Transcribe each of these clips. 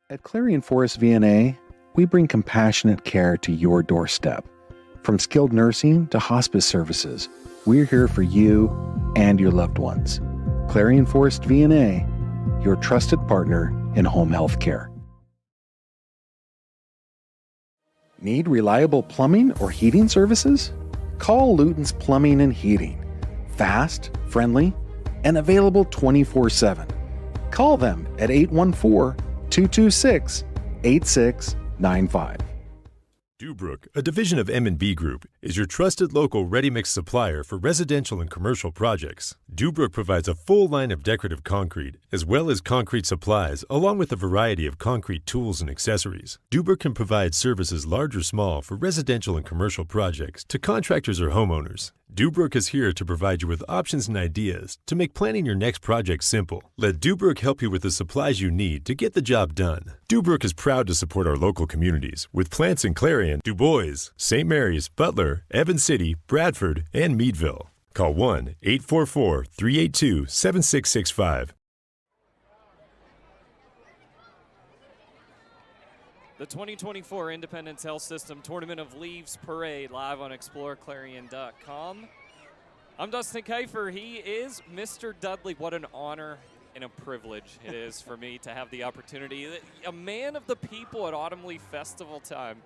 At Clarion Forest VNA, we bring compassionate care to your doorstep. From skilled nursing to hospice services, we're here for you and your loved ones. Clarion Forest VNA, your trusted partner in home health care. Need reliable plumbing or heating services? Call Luton's Plumbing and Heating. Fast, friendly, and available 24/7. Call them at 814-226-8695. Dubrook, a division of M&B Group, is your trusted local ready-mix supplier for residential and commercial projects. Dubrook provides a full line of decorative concrete, as well as concrete supplies, along with a variety of concrete tools and accessories. Dubrook can provide services large or small for residential and commercial projects to contractors or homeowners. Dubrook is here to provide you with options and ideas to make planning your next project simple. Let Dubrook help you with the supplies you need to get the job done. Dubrook is proud to support our local communities with plants in Clarion, Du Bois, St. Mary's, Butler, Evans City, Bradford, and Meadville. Call 1-844-382-7665. The 2024 Independence Health System Tournament of Leaves Parade live on exploreClarion.com. I'm Dustin Kiefer. He is Mr. Dudley. What an honor and a privilege it is for me to have the opportunity. A man of the people at Autumn Leaf Festival time,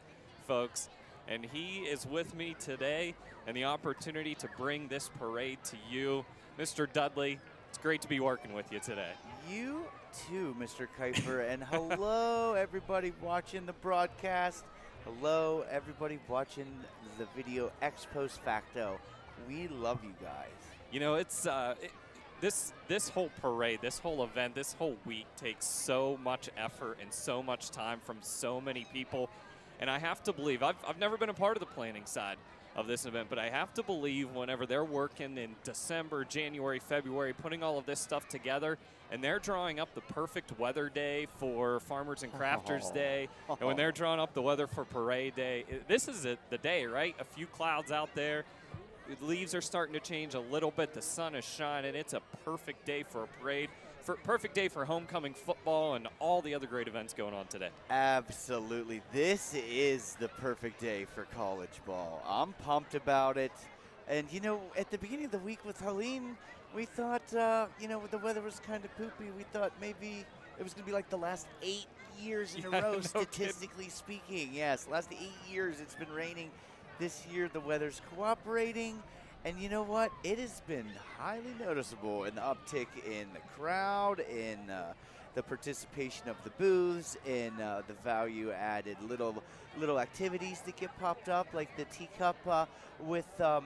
folks. And he is with me today and the opportunity to bring this parade to you. Mr. Dudley, it's great to be working with you today. You too, Mr. Kiefer, and hello everybody watching the broadcast. Hello everybody watching the video ex post facto. We love you guys. You know, it's this whole parade, this whole event, this whole week takes so much effort and so much time from so many people. And I have to believe, I've never been a part of the planning side of this event, but I have to believe whenever they're working in December, January, February, putting all of this stuff together, and they're drawing up the perfect weather day for Farmers and Crafters Day, and when they're drawing up the weather for Parade Day, this is the day, right? A few clouds out there. The leaves are starting to change a little bit. The sun is shining. It's a perfect day for a parade. Perfect day for homecoming football and all the other great events going on today. Absolutely. This is the perfect day for college ball. I'm pumped about it. And, you know, at the beginning of the week with Helene, we thought, you know, the weather was kind of poopy. We thought maybe it was going to be like the last 8 years in a row, statistically speaking. Yes, last 8 years it's been raining. This year the weather's cooperating. And you know what? It has been highly noticeable, an uptick in the crowd, in the participation of the booths, in the value-added little activities that get popped up, like the teacup with the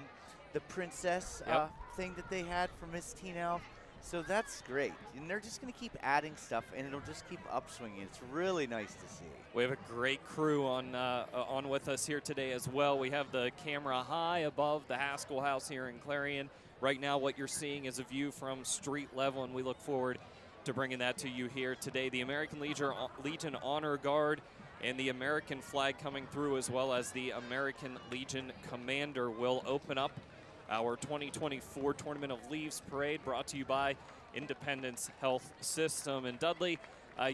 princess thing that they had for Miss Teen Elf. So that's great. And they're just going to keep adding stuff, and it'll just keep upswinging. It's really nice to see. We have a great crew on with us here today as well. We have the camera high above the Haskell house here in Clarion. Right now what you're seeing is a view from street level, and we look forward to bringing that to you here today. The American Legion Honor Guard and the American flag coming through, as well as the American Legion Commander, will open up our 2024 Tournament of Leaves Parade, brought to you by Independence Health System. And Dudley,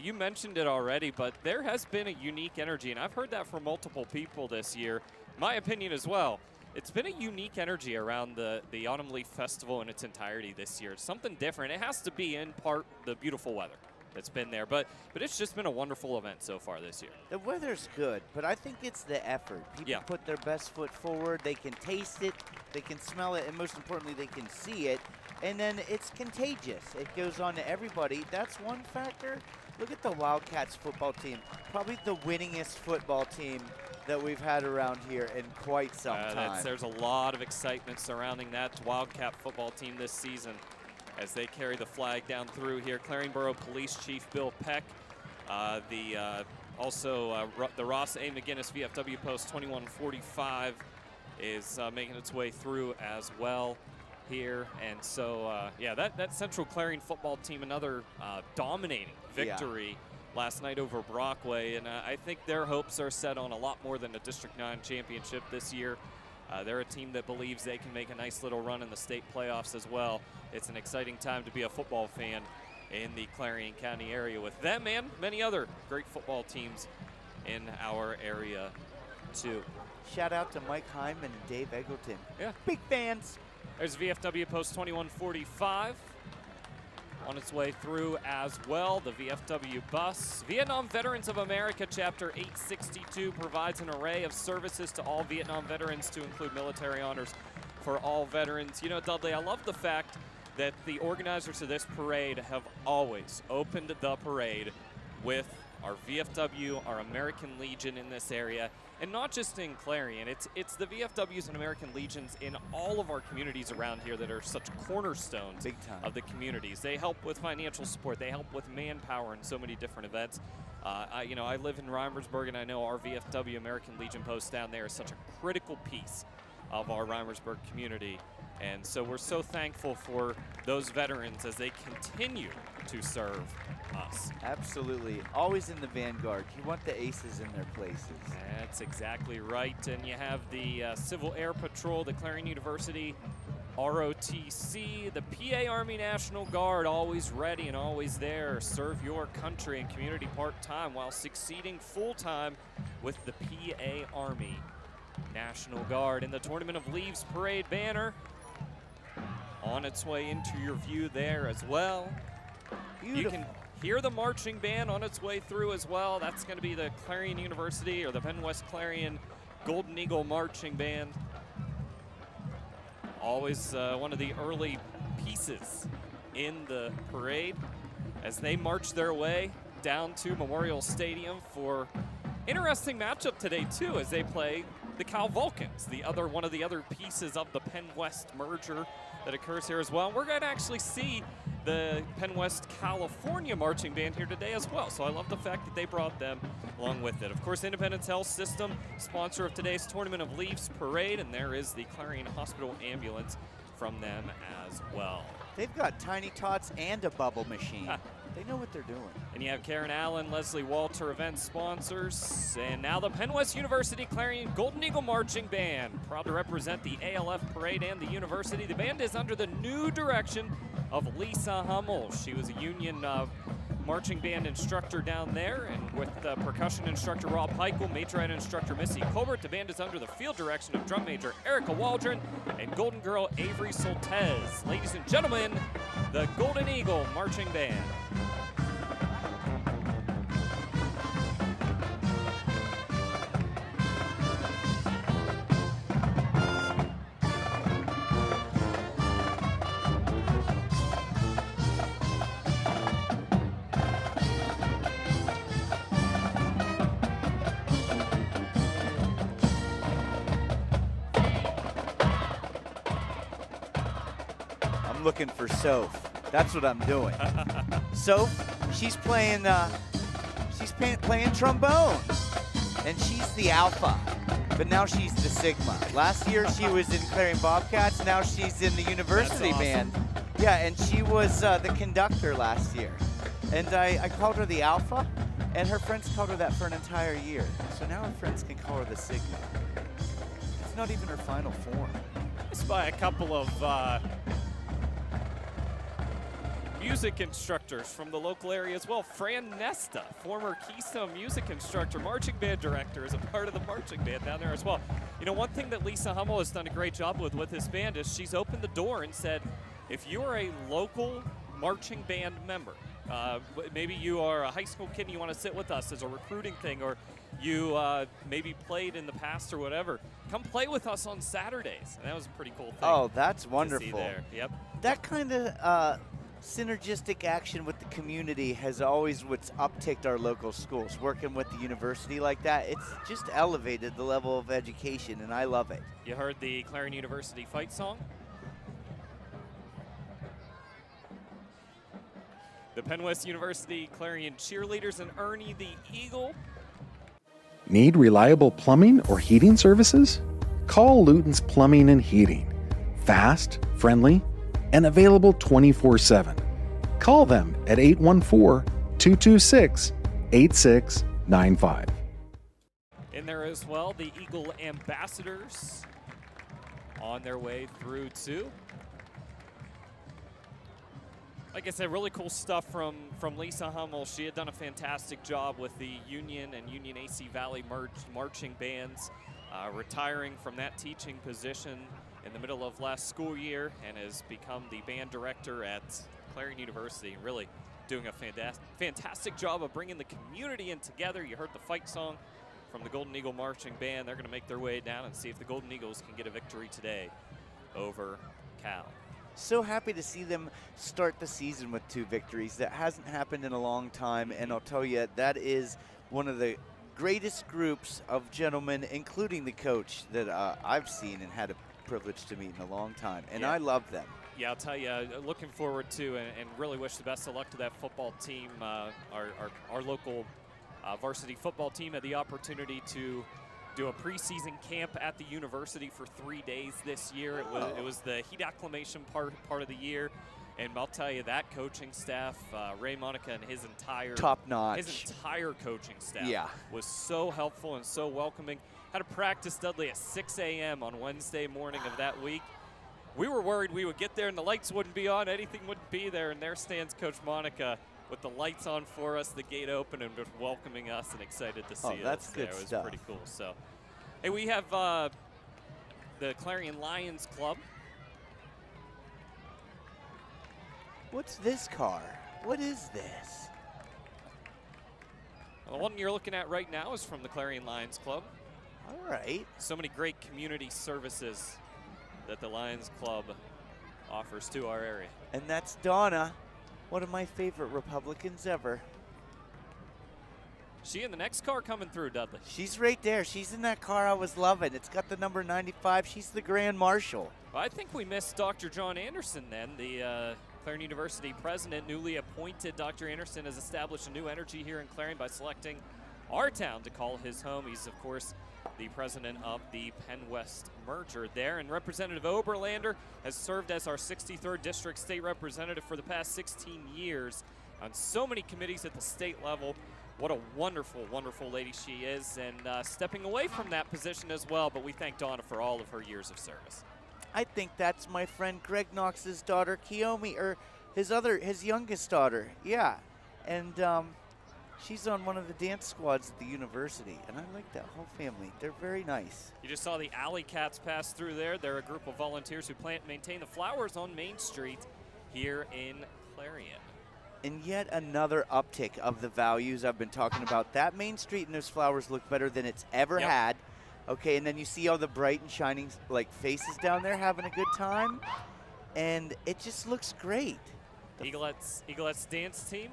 you mentioned it already, but there has been a unique energy, and I've heard that from multiple people this year. My opinion as well. It's been a unique energy around the Autumn Leaf Festival in its entirety this year. It's something different. It has to be in part the beautiful weather that's been there, but it's just been a wonderful event so far this year. The weather's good, but I think it's the effort. People put their best foot forward. They can taste it, they can smell it, and most importantly, they can see it. And then it's contagious. It goes on to everybody. That's one factor. Look at the Wildcats football team, probably the winningest football team that we've had around here in quite some time. There's a lot of excitement surrounding that Wildcat football team this season as they carry the flag down through here. Clarion Borough Police Chief Bill Peck, the Ross A. McGinnis VFW Post 2145 is making its way through as well here. And so, that Central Clarion football team, another dominating victory last night over Brockway. And I think their hopes are set on a lot more than a District 9 championship this year. They're a team that believes they can make a nice little run in the state playoffs as well. It's an exciting time to be a football fan in the Clarion County area with them and many other great football teams in our area too. Shout out to Mike Hyman and Dave Eggleton. Yeah. Big fans. There's VFW Post 2145 on its way through as well. The VFW bus. Vietnam Veterans of America Chapter 862 provides an array of services to all Vietnam veterans to include military honors for all veterans. You know, Dudley, I love the fact that the organizers of this parade have always opened the parade with our VFW, our American Legion in this area, and not just in Clarion. It's the VFWs and American Legions in all of our communities around here that are such cornerstones of the communities. They help with financial support. They help with manpower in so many different events. I live in Reimersburg, and I know our VFW American Legion post down there is such a critical piece of our Reimersburg community. And so we're so thankful for those veterans as they continue to serve us. Absolutely. Always in the vanguard. You want the aces in their places. That's exactly right. And you have the Civil Air Patrol, the Clarion University ROTC, the PA Army National Guard, always ready and always there. Serve your country and community part-time while succeeding full-time with the PA Army National Guard. In the Tournament of Leaves Parade banner, on its way into your view there as well. Beautiful. You can hear the marching band on its way through as well. That's going to be the Clarion University or the Penn West Clarion Golden Eagle Marching Band. Always one of the early pieces in the parade as they march their way down to Memorial Stadium for interesting matchup today too, as they play the Cal Vulcans, one of the other pieces of the Penn West merger that occurs here as well. We're going to actually see the Penn West California marching band here today as well. So I love the fact that they brought them along with it. Of course, Independence Health System, sponsor of today's Tournament of Leaves Parade, and there is the Clarion Hospital ambulance from them as well. They've got tiny tots and a bubble machine. They know what they're doing. And you have Karen Allen, Leslie Walter, event sponsors. And now the Penn West University Clarion Golden Eagle Marching Band, proud to represent the ALF Parade and the university. The band is under the new direction of Lisa Hummel. She was a union marching band instructor down there, and with percussion instructor Rob Heichel, majorette instructor Missy Colbert, the band is under the field direction of drum major Erica Waldron and Golden Girl Avery Soltez. Ladies and gentlemen, the Golden Eagle Marching Band. Looking for Soph. That's what I'm doing. Soph, she's playing trombone, and she's the alpha, but now she's the sigma. Last year she was in Clarion Bobcats. Now she's in the university band. Yeah, and she was the conductor last year. And I called her the alpha, and her friends called her that for an entire year. So now her friends can call her the sigma. It's not even her final form. It's by a couple of music instructors from the local area as well. Fran Nesta, former Keystone music instructor, marching band director, is a part of the marching band down there as well. You know, one thing that Lisa Hummel has done a great job with this band is she's opened the door and said, if you are a local marching band member, maybe you are a high school kid and you want to sit with us as a recruiting thing, or you maybe played in the past or whatever, come play with us on Saturdays. And that was a pretty cool thing. Oh, that's wonderful. To see there. Yep. That kind of synergistic action with the community has always what's upticked our local schools. Working with the university like that, it's just elevated the level of education, and I love it. You heard the Clarion University fight song? The Penn West University Clarion cheerleaders and Ernie the Eagle. Need reliable plumbing or heating services? Call Luton's Plumbing and Heating. Fast, friendly, and available 24/7. Call them at 814-226-8695. In there as well, the Eagle Ambassadors on their way through too. Like I said, really cool stuff from Lisa Hummel. She had done a fantastic job with the Union and Union AC Valley marching bands, retiring from that teaching position in the middle of last school year, and has become the band director at Clarion University, and really doing a fantastic job of bringing the community in together. You heard the fight song from the Golden Eagle Marching Band. They're going to make their way down and see if the Golden Eagles can get a victory today over Cal. So happy to see them start the season with 2 victories. That hasn't happened in a long time, and I'll tell you, that is one of the greatest groups of gentlemen, including the coach, that I've seen and had a privilege to meet in a long time, and I love them. Yeah, I'll tell you, looking forward to and really wish the best of luck to that football team. Our local varsity football team had the opportunity to do a preseason camp at the university for 3 days this year. It was the heat acclimation part of the year, and I'll tell you, that coaching staff, Ray Monica and his entire coaching staff was so helpful and so welcoming. Had a practice, Dudley, at 6 a.m. on Wednesday morning of that week. We were worried we would get there and the lights wouldn't be on, anything wouldn't be there, and there stands Coach Monica with the lights on for us, the gate open, and just welcoming us and excited to see us. That's good stuff. It was pretty cool. So, hey, we have the Clarion Lions Club. What's this car? What is this? Well, the one you're looking at right now is from the Clarion Lions Club. All right. So many great community services that the Lions Club offers to our area. And that's Donna, one of my favorite Republicans ever. She in the next car coming through, Dudley. She's right there. She's in that car I was loving. It's got the number 95. She's the Grand Marshal. Well, I think we missed Dr. John Anderson then, the Clarion University president, newly appointed. Dr. Anderson has established a new energy here in Clarion by selecting our town to call his home. He's, of course, the president of the Penn West merger there. And Representative Oberlander has served as our 63rd District State Representative for the past 16 years on so many committees at the state level. What a wonderful, wonderful lady she is, and stepping away from that position as well. But we thank Donna for all of her years of service. I think that's my friend Greg Knox's daughter, Kiyomi, or his youngest daughter. Yeah, and she's on one of the dance squads at the university, and I like that whole family. They're very nice. You just saw the Alley Cats pass through there. They're a group of volunteers who plant and maintain the flowers on Main Street here in Clarion. And yet another uptick of the values I've been talking about. That Main Street and those flowers look better than it's ever had. Okay, and then you see all the bright and shining like faces down there having a good time, and it just looks great. Eaglette's dance team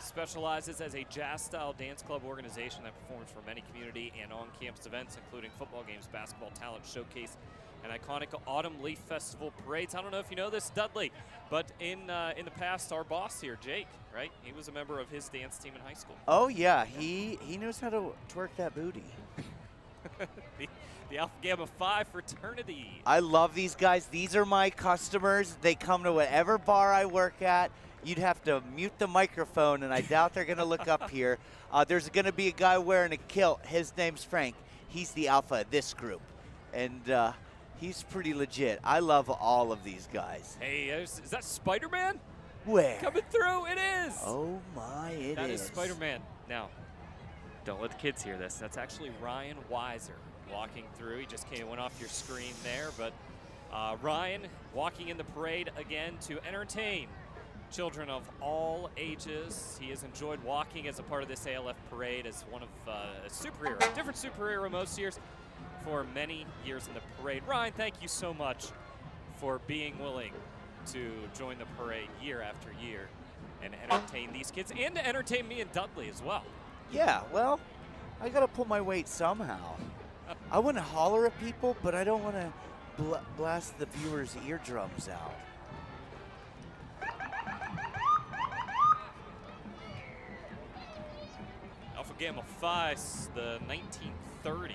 specializes as a jazz-style dance club organization that performs for many community and on-campus events, including football games, basketball talent showcase, and iconic Autumn Leaf Festival parades. I don't know if you know this, Dudley, but in the past, our boss here, Jake, right? He was a member of his dance team in high school. Oh yeah, he knows how to twerk that booty. the Alpha Gamma Phi fraternity. I love these guys. These are my customers. They come to whatever bar I work at. You'd have to mute the microphone, and I doubt they're going to look up here. There's going to be a guy wearing a kilt. His name's Frank. He's the alpha of this group, and he's pretty legit. I love all of these guys. Hey, is that Spider-Man? Where? Coming through, it is. Oh, my, it is. That is Spider-Man. Now, don't let the kids hear this. That's actually Ryan Weiser walking through. He just went off your screen there, but Ryan walking in the parade again to entertain children of all ages. He has enjoyed walking as a part of this ALF parade as one of a superhero, different superhero most years, for many years in the parade. Ryan, thank you so much for being willing to join the parade year after year and entertain these kids and to entertain me and Dudley as well. Yeah, well, I got to pull my weight somehow. I want to holler at people, but I don't want to blast the viewers' eardrums out. Alpha Gamma Phi, the 1930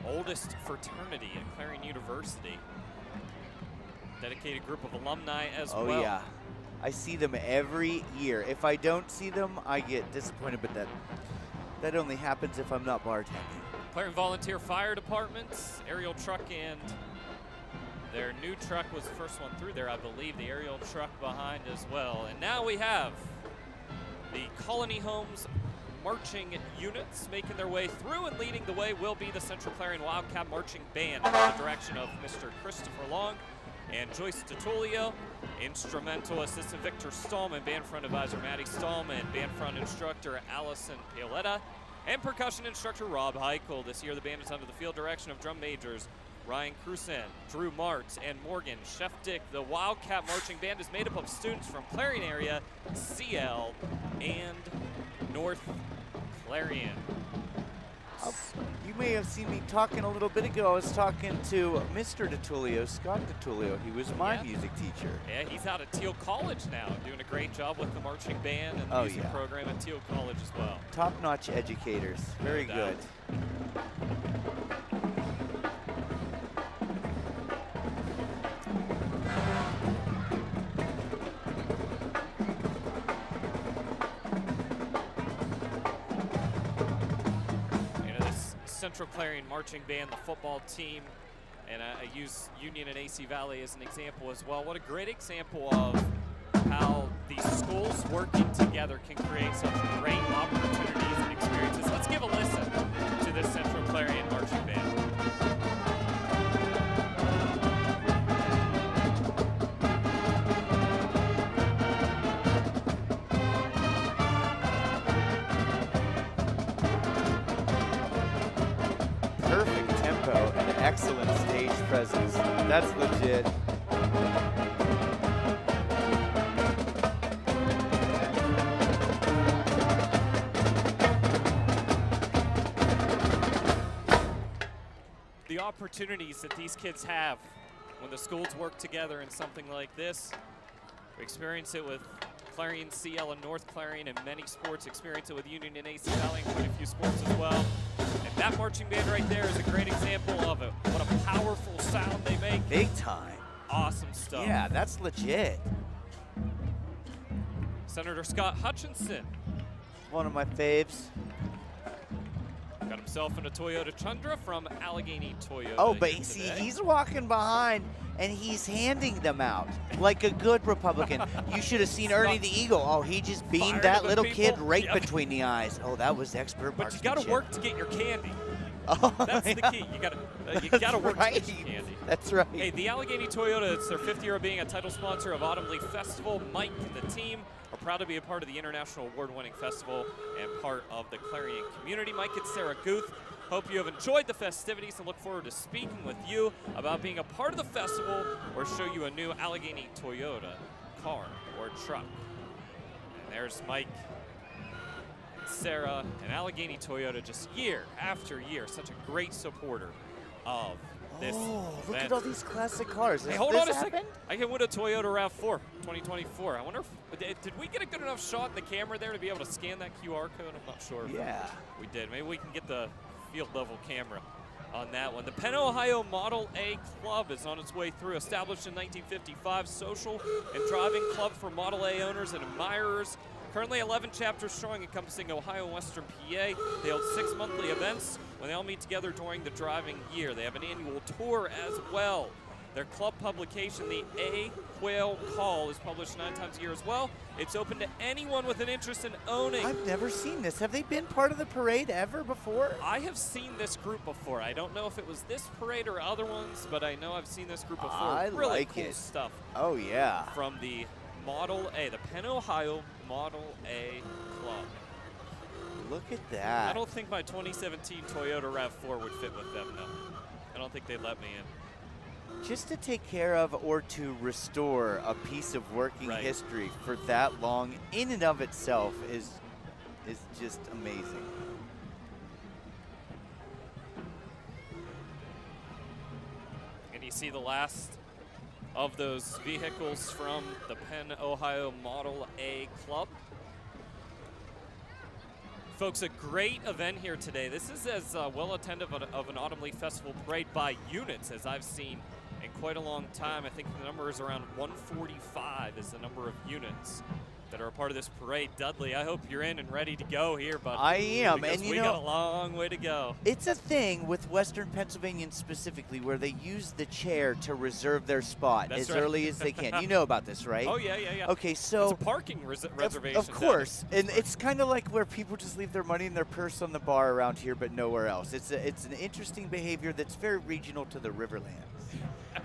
oldest fraternity at Clarion University. Dedicated group of alumni as well. Oh, yeah. I see them every year. If I don't see them, I get disappointed, but that only happens if I'm not bartending. Clarion Volunteer Fire Department, aerial truck and Their new truck was the first one through there, I believe. The aerial truck behind as well. And now we have the Colony Homes marching units making their way through, and leading the way will be the Central Clarion Wildcat Marching Band under the direction of Mr. Christopher Long and Joyce DeTulio. Instrumental assistant Victor Stallman, band front advisor Maddie Stallman, band front instructor Allison Pioletta, and percussion instructor Rob Heichel. This year the band is under the field direction of drum majors Ryan Cruzen, Drew Mart, and Morgan Sheftick. The Wildcat Marching Band is made up of students from Clarion area, CL, and North Clarion. You may have seen me talking a little bit ago. I was talking to Mr. DeTulio, Scott DeTulio. He was my music teacher. Yeah, he's out at Teal College now, doing a great job with the marching band and the music program at Teal College as well. Top-notch educators. Very good. Central Clarion Marching Band, the football team, and I use Union and AC Valley as an example as well. What a great example of how these schools working together can create such great opportunities and experiences. Let's give a listen to this Central Clarion Marching Band. Excellent stage presence. That's legit. The opportunities that these kids have when the schools work together in something like this. We experience it with Clarion CL and North Clarion in many sports, experience it with Union and AC Valley in quite a few sports as well. And that marching band right there is a great example of it. What a powerful sound they make. Big time. Awesome stuff. Yeah, that's legit. Senator Scott Hutchinson. One of my faves. Got himself in a Toyota Tundra from Allegheny Toyota. Oh, but see, he's walking behind and he's handing them out like a good Republican. You should have seen Ernie the Eagle. Oh, he just beamed that little kid right between the eyes. Oh, that was expert But marksmanship. you got to work to get your candy. Oh, that's the key. You got to work to get your candy. That's right. Hey, the Allegheny Toyota, it's their 5th year of being a title sponsor of Autumn Leaf Festival. Mike and the team are proud to be a part of the international award-winning festival and part of the Clarion community. Mike and Sarah Guth, hope you have enjoyed the festivities and look forward to speaking with you about being a part of the festival or show you a new Allegheny Toyota car or truck. And there's Mike, Sarah, and Allegheny Toyota just year after year, such a great supporter of this look event. at all these classic cars. Hey, hold on a second. I can win a Toyota RAV4 2024. I wonder if, did we get a good enough shot in the camera there to be able to scan that QR code? I'm not sure. Yeah. We did. Maybe we can get the field level camera on that one. The Penn, Ohio Model A Club is on its way through. Established in 1955, social and driving club for Model A owners and admirers. Currently 11 chapters strong, encompassing Ohio and Western PA. They hold 6 monthly events when they all meet together during the driving year. They have an annual tour as well. Their club publication, the A Quail Call, is published 9 times a year as well. It's open to anyone with an interest in owning. I've never seen this. Have they been part of the parade ever before? I have seen this group before. I don't know if it was this parade or other ones, but I know I've seen this group before. I really like cool it. stuff. Oh, yeah. From the Model A, the Penn, Ohio Model A Club. Look at that. I don't think my 2017 Toyota RAV4 would fit with them, though. I don't think they'd let me in. Just to take care of or to restore a piece of working history for that long in and of itself is just amazing. And you see the last of those vehicles from the Penn, Ohio Model A Club. Folks, a great event here today. This is as well attended of an Autumn Leaf Festival parade by units as I've seen in quite a long time. I think the number is around 145 is the number of units that are a part of this parade. Dudley, I hope you're in and ready to go here, but I am, because and we got a long way to go. It's a thing with Western Pennsylvanians specifically where they use the chair to reserve their spot That's as right. early as they can. You know about this, right? Oh, yeah. Okay, so it's a parking reservation. Of course, and it's kind of like where people just leave their money in their purse on the bar around here, but nowhere else. It's an interesting behavior that's very regional to the Riverlands.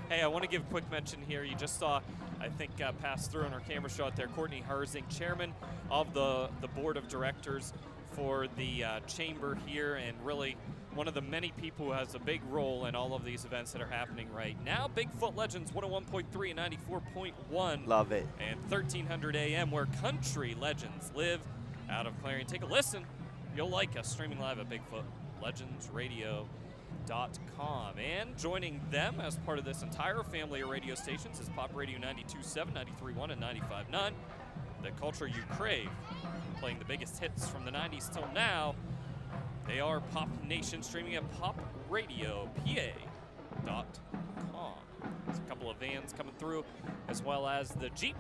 Hey, I want to give a quick mention here. You just saw, I think, pass through on our camera shot there, Courtney Herzing, chairman of the board of directors for the chamber here, and really one of the many people who has a big role in all of these events that are happening right now. Bigfoot Legends 101.3 and 94.1. Love it. And 1300 AM, where country legends live out of Clarion. Take a listen. You'll like us streaming live at BigfootLegendsRadio.com. And joining them as part of this entire family of radio stations is Pop Radio 92.7, 93.1, and 95.9. The culture you crave, playing the biggest hits from the 90s till now. They are Pop Nation, streaming at popradiop.com. There's a couple of vans coming through, as well as the Jeep.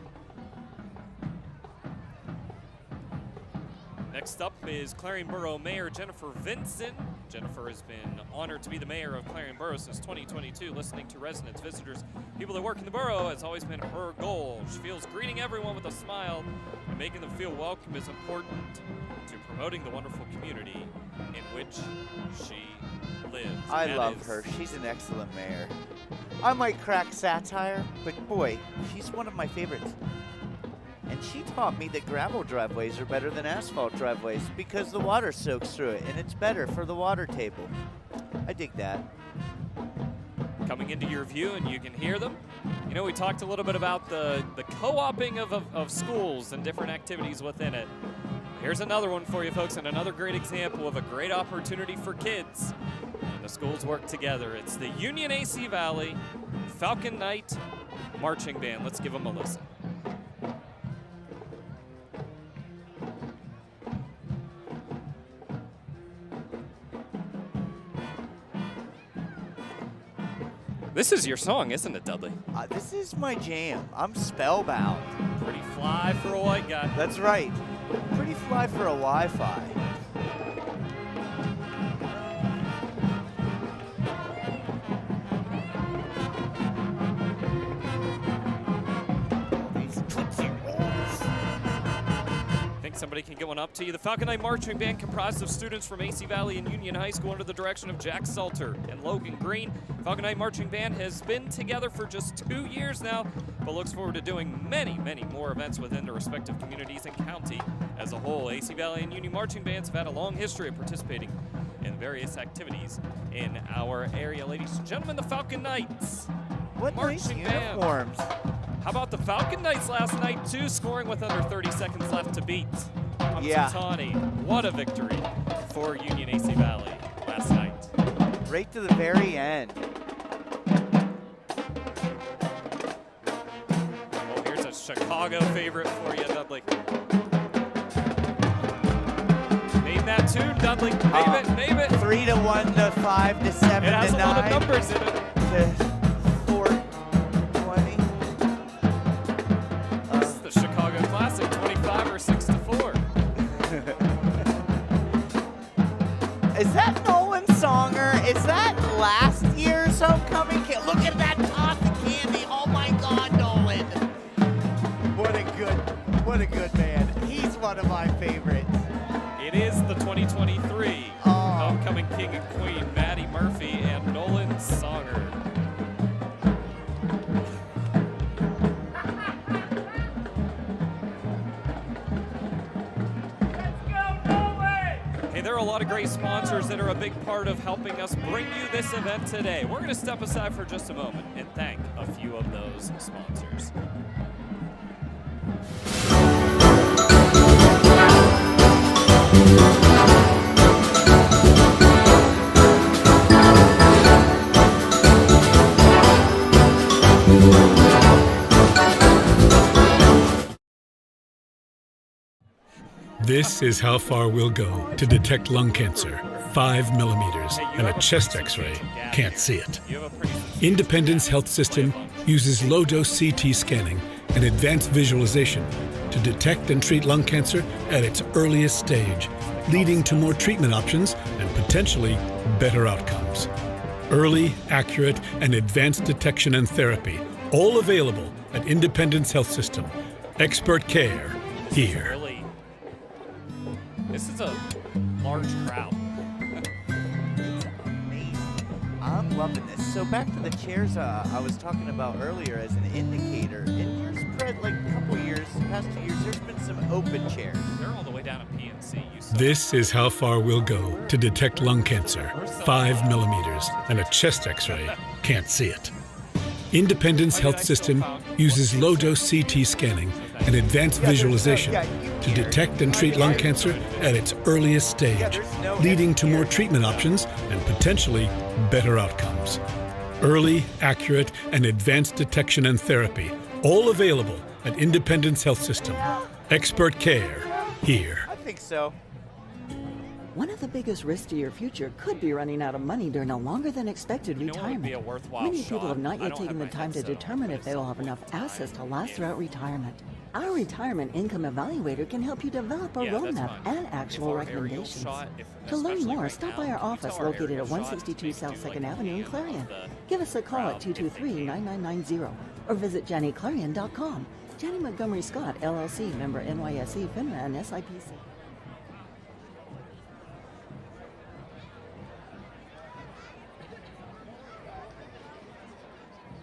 Next up is Clarion Borough Mayor Jennifer Vinson. Jennifer has been honored to be the mayor of Clarion Borough since 2022. Listening to residents, visitors, people that work in the borough has always been her goal. She feels greeting everyone with a smile and making them feel welcome is important to promoting the wonderful community in which she lives. I love her. She's an excellent mayor. I might crack satire, but boy, she's one of my favorites. And she taught me that gravel driveways are better than asphalt driveways because the water soaks through it, and it's better for the water table. I dig that. Coming into your view, and you can hear them. You know, we talked a little bit about the co-oping of schools and different activities within it. Here's another one for you folks, and another great example of a great opportunity for kids. And the schools work together. It's the Union AC Valley Falcon Knight Marching Band. Let's give them a listen. This is your song, isn't it, Dudley? This is my jam. I'm spellbound. Pretty fly for a white guy. That's right. Pretty fly for a Wi-Fi. Somebody can get one up to you. The Falcon Knight Marching Band, comprised of students from AC Valley and Union High School under the direction of Jack Salter and Logan Green. Falcon Knight Marching Band has been together for just 2 years now, but looks forward to doing many, many more events within their respective communities and county as a whole. AC Valley and Union Marching Bands have had a long history of participating in various activities in our area. Ladies and gentlemen, the Falcon Knights. What Marching nice uniforms. Band. How about the Falcon Knights last night, too, scoring with under 30 seconds left to beat Punxsutawney. What a victory for Union AC Valley last night. Right to the very end. Oh, here's a Chicago favorite for you, Dudley. Name that tune, Dudley. Name it. 3 to 1 to 5 to 7 it has to 9. a lot of numbers in it. To 4 20. This is the Chicago Classic, 25 or 6 to 4. Is that Nolan's songer? Is that last year's homecoming? Look at that toss of candy. Oh my God, Nolan. What a good man. He's one of my favorites. It is the 2023 homecoming king and queen, Maddie Murphy and Nolan Songer. Hey, there are a lot of great sponsors that are a big part of helping us bring you this event today. We're going to step aside for just a moment and thank a few of those sponsors. This is how far we'll go to detect lung cancer. 5 millimeters, and a chest x-ray can't see it. Independence Health System uses low-dose CT scanning and advanced visualization to detect and treat lung cancer at its earliest stage, leading to more treatment options and potentially better outcomes. Early, accurate, and advanced detection and therapy, all available at Independence Health System. Expert care here. Really, this is a large crowd. I'm loving this. So back to the chairs I was talking about earlier as an indicator. In years, like a couple years, past 2 years, there's been some open chairs. They're all the way down at PNC. This is how far we'll go to detect lung cancer. 5 millimeters and a chest x-ray. Can't see it. Independence Health System uses low-dose CT scanning and advanced visualization to detect and treat lung cancer at its earliest stage, leading to more treatment options and potentially better outcomes. Early, accurate, and advanced detection and therapy, all available at Independence Health System. Expert care here. I think so. One of the biggest risks to your future could be running out of money during a longer than expected retirement. Be a worthwhile Many shot. people have not I yet don't taken the have my time to headset on, determine but if they will have enough time. assets to last throughout retirement. Our retirement income evaluator can help you develop a Yeah, that's roadmap fine. and actual If our aerial recommendations. shot, To learn especially more, right stop now, by our you office tell our located aerial at shot 162 to South maybe 2nd do like Avenue in a Clarion. of the Give us a call at crowd if they can. 223-9990 or visit JannyClarion.com. Janney Montgomery Scott, LLC, member NYSE, FINRA, and SIPC.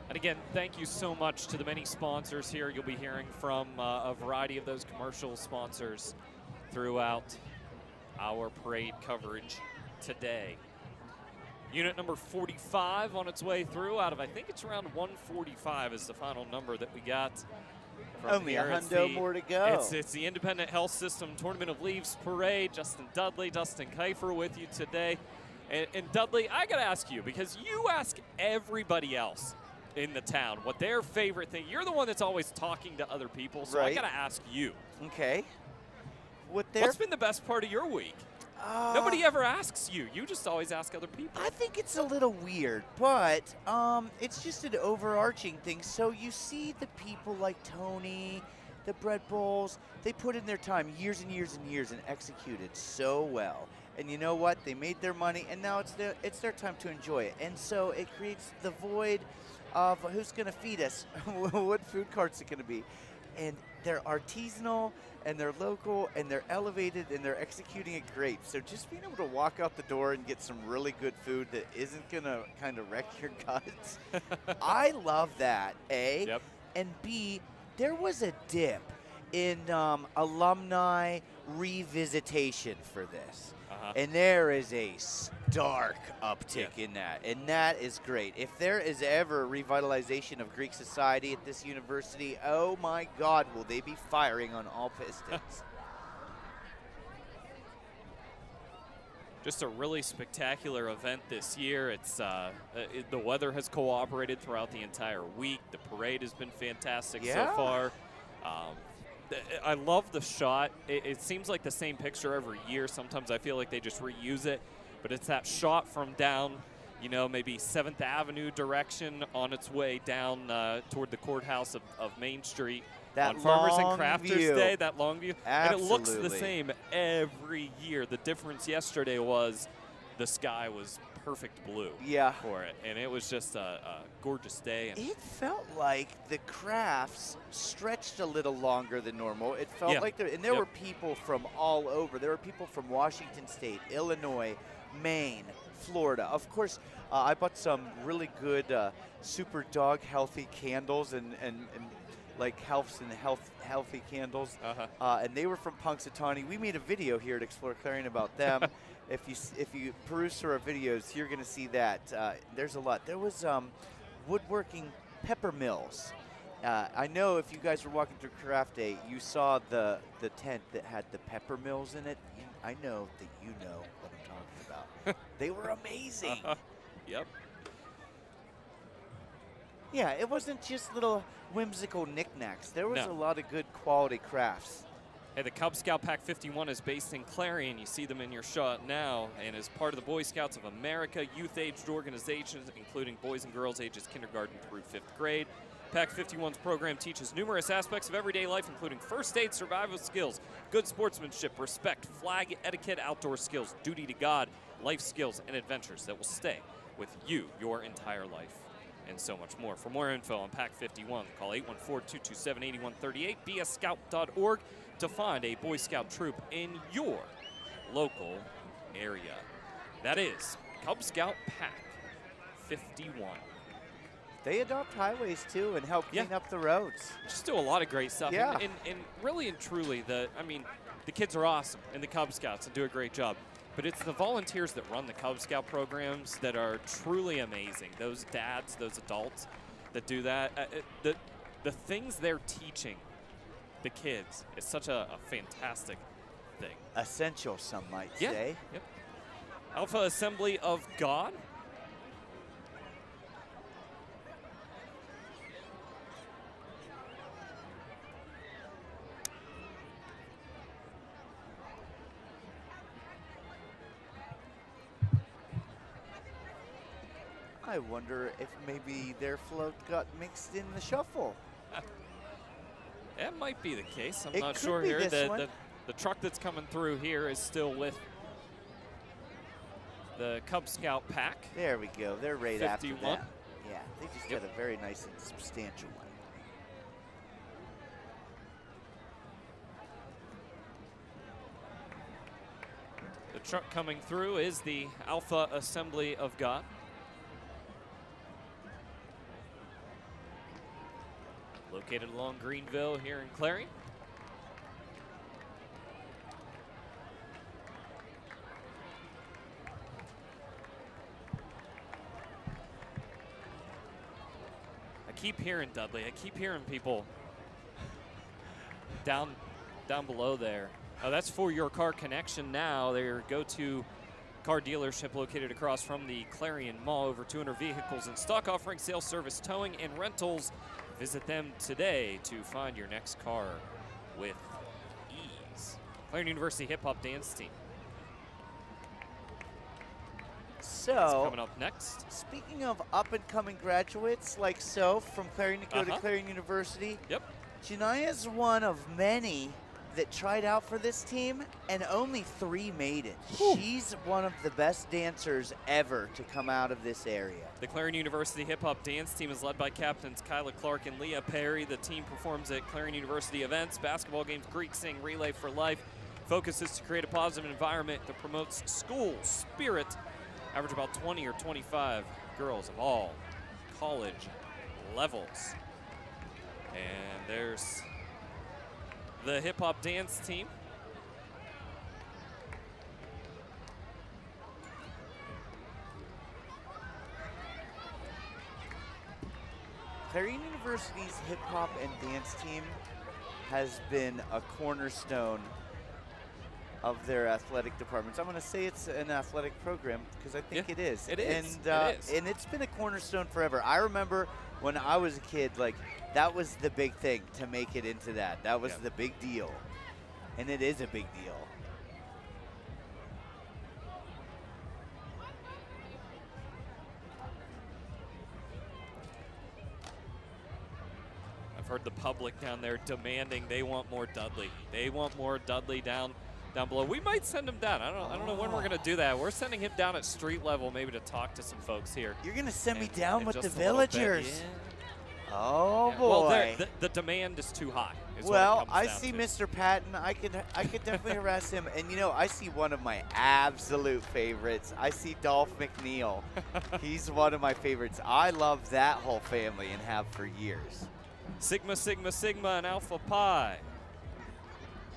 And again, thank you so much to the many sponsors here. You'll be hearing from a variety of those commercial sponsors throughout our parade coverage today. Unit number 45 on its way through out of, I think it's around 145 is the final number that we got. Only a hundo more to go. It's the Independent Health System Tournament of Leaves Parade. Justin Dudley, Dustin Kiefer with you today. And Dudley, I got to ask you, because you ask everybody else in the town what their favorite thing. You're the one that's always talking to other people, so I Right. got to ask you. Okay. What's been the best part of your week? Nobody ever asks you. You just always ask other people. I think it's a little weird, but it's just an overarching thing. So you see the people like Tony, the Bread Bowls, they put in their time years and years and years and executed so well. And you know what? They made their money, and now it's their time to enjoy it. And so it creates the void of who's going to feed us, what food carts are going to be. And they're artisanal, and they're local, and they're elevated, and they're executing it great. So just being able to walk out the door and get some really good food that isn't going to kind of wreck your guts, I love that, A. Yep. And B, there was a dip in alumni revisitation for this. And there is a stark uptick in that, and that is great. If there is ever revitalization of Greek society at this university, oh my God, will they be firing on all pistons. Just a really spectacular event this year. It's the weather has cooperated throughout the entire week. The parade has been fantastic so far. I love the shot. It seems like the same picture every year. Sometimes I feel like they just reuse it, but it's that shot from down, maybe 7th Avenue direction on its way down toward the courthouse of Main Street. That on Farmers and long Crafters view. Day, that long view. Absolutely. And it looks the same every year. The difference yesterday was the sky was perfect blue for it, and it was just a gorgeous day. And it felt like the crafts stretched a little longer than normal. It felt like there were people from all over. There were people from Washington State, Illinois, Maine, Florida. Of course, I bought some really good super dog healthy candles and like healthy candles, and they were from Punxsutawney. We made a video here at Explore Clarion about them. If you peruse through our videos, you're going to see that there's a lot. There was woodworking pepper mills. I know if you guys were walking through Craft Day, you saw the tent that had the pepper mills in it. I know that you know what I'm talking about. They were amazing. Yep. Yeah, it wasn't just little whimsical knickknacks. There was a lot of good quality crafts. Hey, the Cub Scout Pack 51 is based in Clarion. You see them in your shot now, and is part of the Boy Scouts of America, youth-aged organizations, including boys and girls ages kindergarten through 5th grade. PAC 51's program teaches numerous aspects of everyday life, including first aid, survival skills, good sportsmanship, respect, flag etiquette, outdoor skills, duty to God, life skills, and adventures that will stay with you your entire life, and so much more. For more info on PAC 51, call 814-227-8138, bscout.org to find a Boy Scout troop in your local area. That is Cub Scout PAC 51. They adopt highways too and help clean up the roads. Just do a lot of great stuff. Yeah. And really and truly, the kids are awesome in the Cub Scouts and do a great job. But it's the volunteers that run the Cub Scout programs that are truly amazing. Those dads, those adults that do that. The things they're teaching the kids is such a fantastic thing. Essential, some might say. Yep. Alpha Assembly of God. I wonder if maybe their float got mixed in the shuffle. That might be the case. I'm It not could sure be here. this one. The truck that's coming through here is still with the Cub Scout PAC. There we go. They're right after 51. that. Yeah, they just got a very nice and substantial one. The truck coming through is the Alpha Assembly of God. Located along Greenville here in Clarion. I keep hearing, Dudley, I keep hearing people down below there. Oh, that's For Your Car Connection now. Their go-to car dealership located across from the Clarion Mall. Over 200 vehicles in stock, offering sales, service, towing, and rentals. Visit them today to find your next car with ease. Clarion University Hip Hop Dance Team. So, That's coming up next. Speaking of up-and-coming graduates like from Clarion to go to Clarion University, Yep. Jania's one of many that tried out for this team, and only 3 made it. Whew. She's one of the best dancers ever to come out of this area. The Clarion University Hip Hop Dance Team is led by captains Kyla Clark and Leah Perry. The team performs at Clarion University events, basketball games, Greek Sing, Relay for Life. Focus is to create a positive environment that promotes school spirit. Average about 20 or 25 girls of all college levels. And there's the hip hop dance team. Clarion University's hip hop and dance team has been a cornerstone of their athletic departments. I'm going to say it's an athletic program because I think it is. It is. And it's been a cornerstone forever. I remember when I was a kid, like, that was the big thing to make it into that. That was the big deal. And it is a big deal. I've heard the public down there demanding they want more Dudley. They want more Dudley down below. We might send him down. I don't know when we're going to do that. We're sending him down at street level maybe to talk to some folks here. You're going to send me down with the villagers. Yeah. Oh, Yeah. boy. Well, the demand is too high. Well, I see Mr. Patton. I could definitely harass him. And, you know, I see one of my absolute favorites. I see Dolph McNeil. He's one of my favorites. I love that whole family and have for years. Sigma, Sigma, Sigma, and Alpha Pi.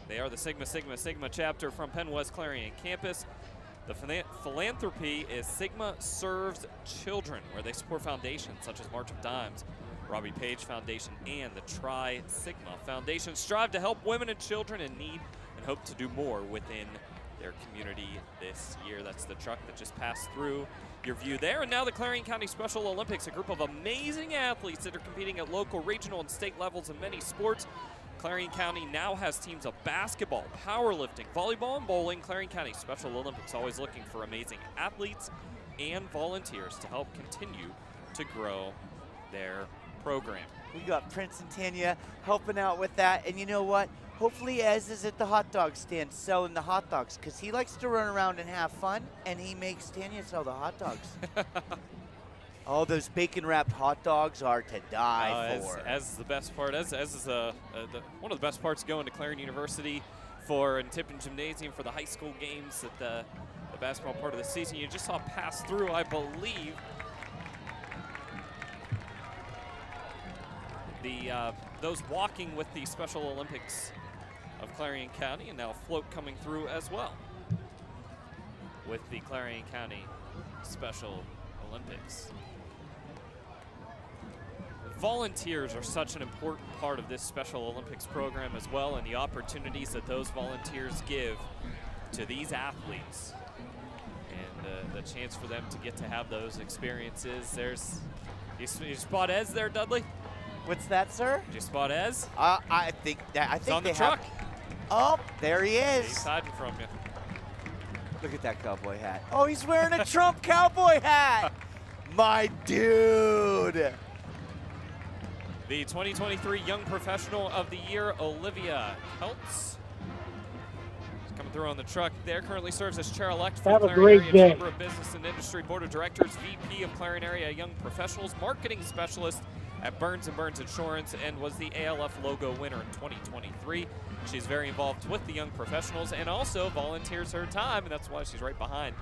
They are the Sigma, Sigma, Sigma chapter from Penn West Clarion campus. The philanthropy is Sigma Serves Children, where they support foundations such as March of Dimes, Robbie Page Foundation, and the Tri Sigma Foundation. Strive to help women and children in need and hope to do more within their community this year. That's the truck that just passed through your view there. And now the Clarion County Special Olympics, a group of amazing athletes that are competing at local, regional, and state levels in many sports. Clarion County now has teams of basketball, powerlifting, volleyball, and bowling. Clarion County Special Olympics always looking for amazing athletes and volunteers to help continue to grow their program. We got Prince and Tanya helping out with that. And you know what? Hopefully Ez is at the hot dog stand selling the hot dogs because he likes to run around and have fun, and he makes Tanya sell the hot dogs. Oh, those bacon-wrapped hot dogs are to die for. Ez is the best part. Ez is one of the best parts going to Clarion University for and Tippin Gymnasium for the high school games at the basketball part of the season. You just saw pass through, I believe, those walking with the Special Olympics of Clarion County, and now float coming through as well with the Clarion County Special Olympics. Volunteers are such an important part of this Special Olympics program as well, and the opportunities that those volunteers give to these athletes and the chance for them to get to have those experiences. You spot Ez there, Dudley? What's that, sir? Did you spot Ez? I think He's on the truck. Oh, there he is. He's hiding from you. Look at that cowboy hat. Oh, he's wearing a Trump cowboy hat. My dude. The 2023 Young Professional of the Year, Olivia Heltz. She's coming through on the truck there. Currently serves as chair-elect for the Clarion Area Chamber of Business and Industry Board of Directors, VP of Clarion Area Young Professionals, Marketing Specialist at Burns & Burns Insurance, and was the ALF logo winner in 2023. She's very involved with the young professionals and also volunteers her time, and that's why she's right behind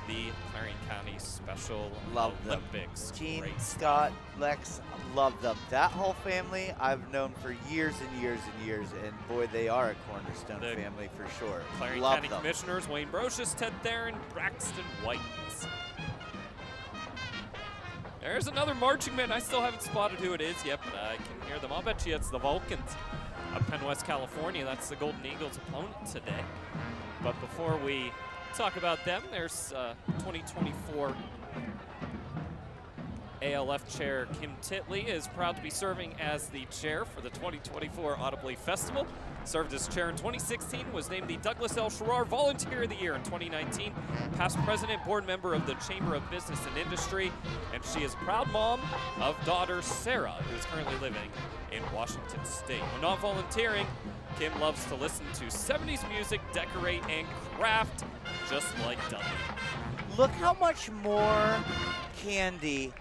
the Clarion County Special Olympics. Gene, Great Scott, Lex, love them. That whole family I've known for years and years and years, and boy, they are a cornerstone family for sure. Clarion love County them. Commissioners Wayne Brocious, Ted Theron, Braxton White. There's another marching band. I still haven't spotted who it is yet, but I can hear them. I'll bet you it's the Vulcans of Penn West, California. That's the Golden Eagles' opponent today. But before we talk about them, there's 2024 ALF chair Kim Titley is proud to be serving as the chair for the 2024 Audibly Festival. Served as chair in 2016, was named the Douglas L. Sherrar Volunteer of the Year in 2019, past president, board member of the Chamber of Business and Industry, and she is a proud mom of daughter Sarah, who is currently living in Washington State. When not volunteering, Kim loves to listen to 70s music, decorate, and craft, just like Dudley. Look how much more candy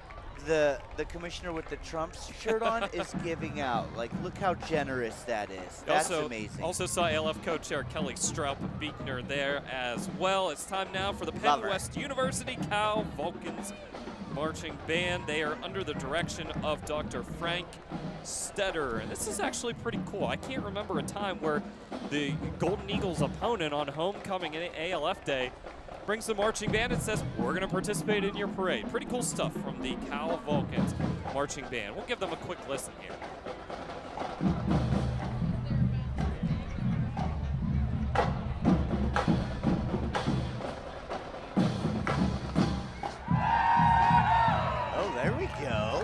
the commissioner with the Trumps shirt on is giving out. Like, look how generous that is. That's amazing. Also saw ALF co-chair Kelly Straup-Beekner there as well. It's time now for the Penn West University Cal Vulcans Marching Band. They are under the direction of Dr. Frank Stetter. And this is actually pretty cool. I can't remember a time where the Golden Eagles opponent on homecoming in ALF Day brings the marching band and says, we're going to participate in your parade. Pretty cool stuff from the Cal Vulcans marching band. We'll give them a quick listen here. Oh, there we go.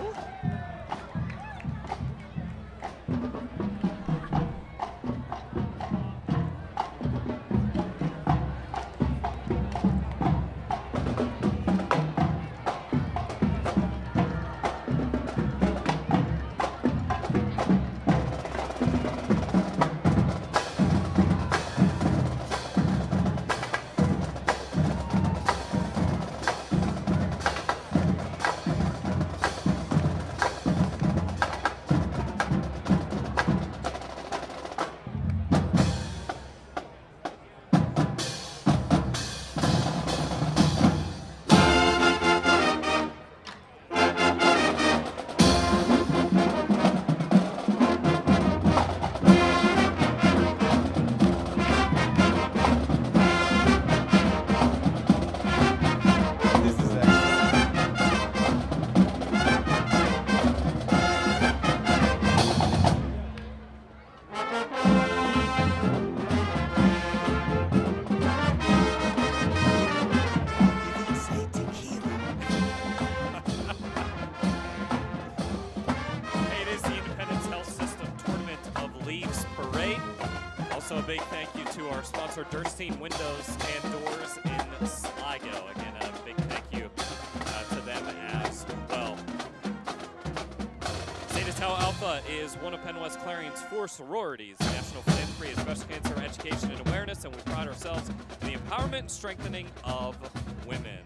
Durstein Windows and Doors in Sligo. Again, a big thank you to them as well. Zeta Tau Alpha Alpha is one of Penn West Clarion's 4 sororities. National Philanthropy is breast cancer education and awareness, and we pride ourselves in the empowerment and strengthening of women.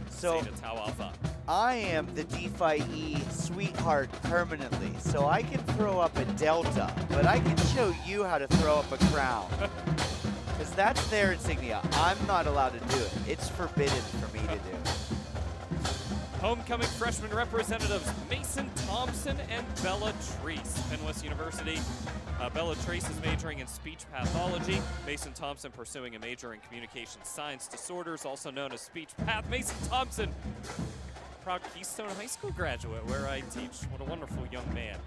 So Zeta Tau Alpha. I am the DeFi E sweetheart permanently, so I can throw up a Delta, but I can show you how to throw up a crown. Because that's their insignia. I'm not allowed to do it. It's forbidden for me to do. Homecoming freshman representatives Mason Thompson and Bella Treese. Penn West University. Bella Treese is majoring in speech pathology. Mason Thompson pursuing a major in communication science disorders, also known as speech path. Mason Thompson, proud Keystone High School graduate where I teach. What a wonderful young man.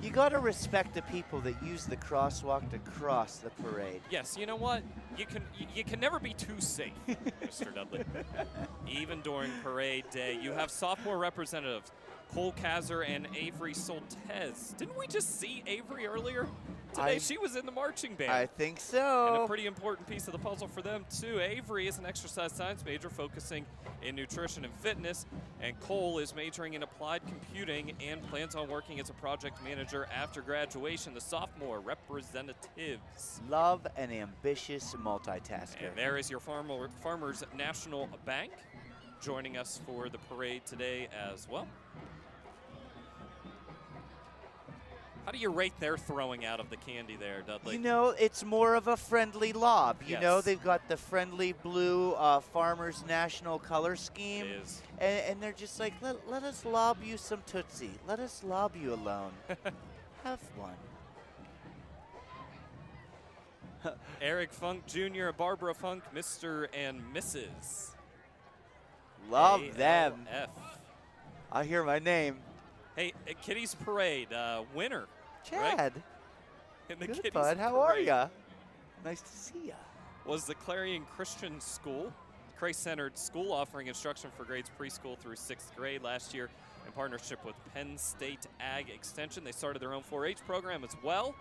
You gotta respect the people that use the crosswalk to cross the parade. Yes, you know what? You can never be too safe, Mr. Dudley. Even during parade day, you have sophomore representatives Cole Kazar and Avery Soltez. Didn't we just see Avery earlier today? She was in the marching band. I think so. And a pretty important piece of the puzzle for them, too. Avery is an exercise science major focusing in nutrition and fitness, and Cole is majoring in applied computing and plans on working as a project manager after graduation. The sophomore representatives. Love an ambitious multitasker. And there is your Farmers National Bank joining us for the parade today as well. How do you rate their throwing out of the candy there, Dudley? You know, it's more of a friendly lob. You know, they've got the friendly blue Farmers National color scheme. It is. And they're just like, let us lob you some Tootsie. Let us lob you a loan. Have one. Eric Funk Jr., Barbara Funk, Mr. and Mrs. Love them. ALF. I hear my name. Hey, Kitty's Parade winner. Chad. Right? In the Good, Kitty's bud. How are ya? Nice to see ya. Was the Clarion Christian School, Christ-centered school offering instruction for grades preschool through 6th grade last year in partnership with Penn State Ag Extension. They started their own 4-H program as well,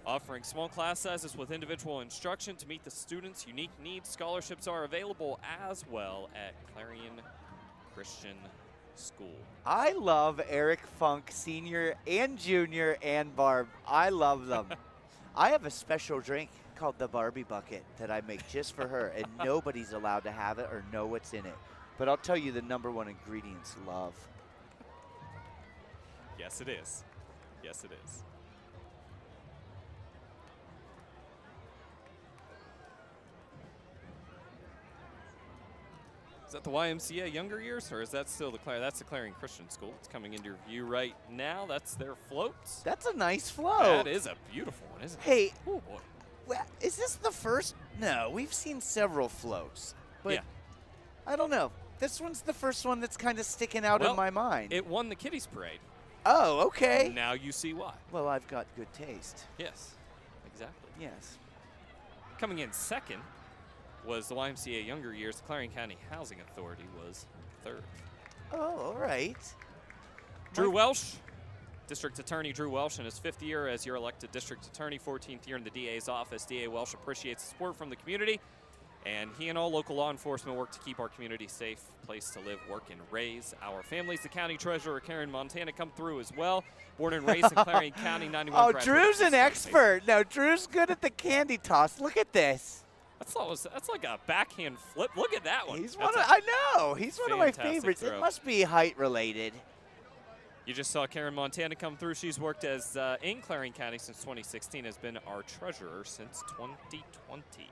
offering small class sizes with individual instruction to meet the students' unique needs. Scholarships are available as well at Clarion Christian School. I love Eric Funk Sr. and Jr. and Barb. I love them. I have a special drink called the Barbie Bucket that I make just for her, and nobody's allowed to have it or know what's in it. But I'll tell you the #1 ingredient's love. Yes, it is. Yes, it is. Is that the YMCA younger years, or is that still the that's the Clarion Christian School? It's coming into your view right now. That's their floats. That's a nice float. That is a beautiful one, isn't it? Hey, oh boy. Well, is this the first? No, we've seen several floats, but yeah. I don't know. This one's the first one that's kind of sticking out in my mind. It won the Kiddies Parade. Oh, okay. Now you see why. Well, I've got good taste. Yes, exactly. Yes. Coming in second was the YMCA younger years. The Clarion County Housing Authority was third. Oh, all right. Drew Welsh, District Attorney Drew Welsh, in his 5th year as your elected District Attorney, 14th year in the DA's office. DA Welsh appreciates the support from the community, and he and all local law enforcement work to keep our community safe place to live, work, and raise our families. The County Treasurer, Karen Montana, come through as well. Born and raised in Clarion County, 91. Oh, Drew's an expert. Now, Drew's good at the candy toss. Look at this. That's like a backhand flip. Look at that one. He's I know. He's one of my fantastic favorites. throw. It must be height related. You just saw Karen Montana come through. She's worked as in Clarion County since 2016, has been our treasurer since 2020.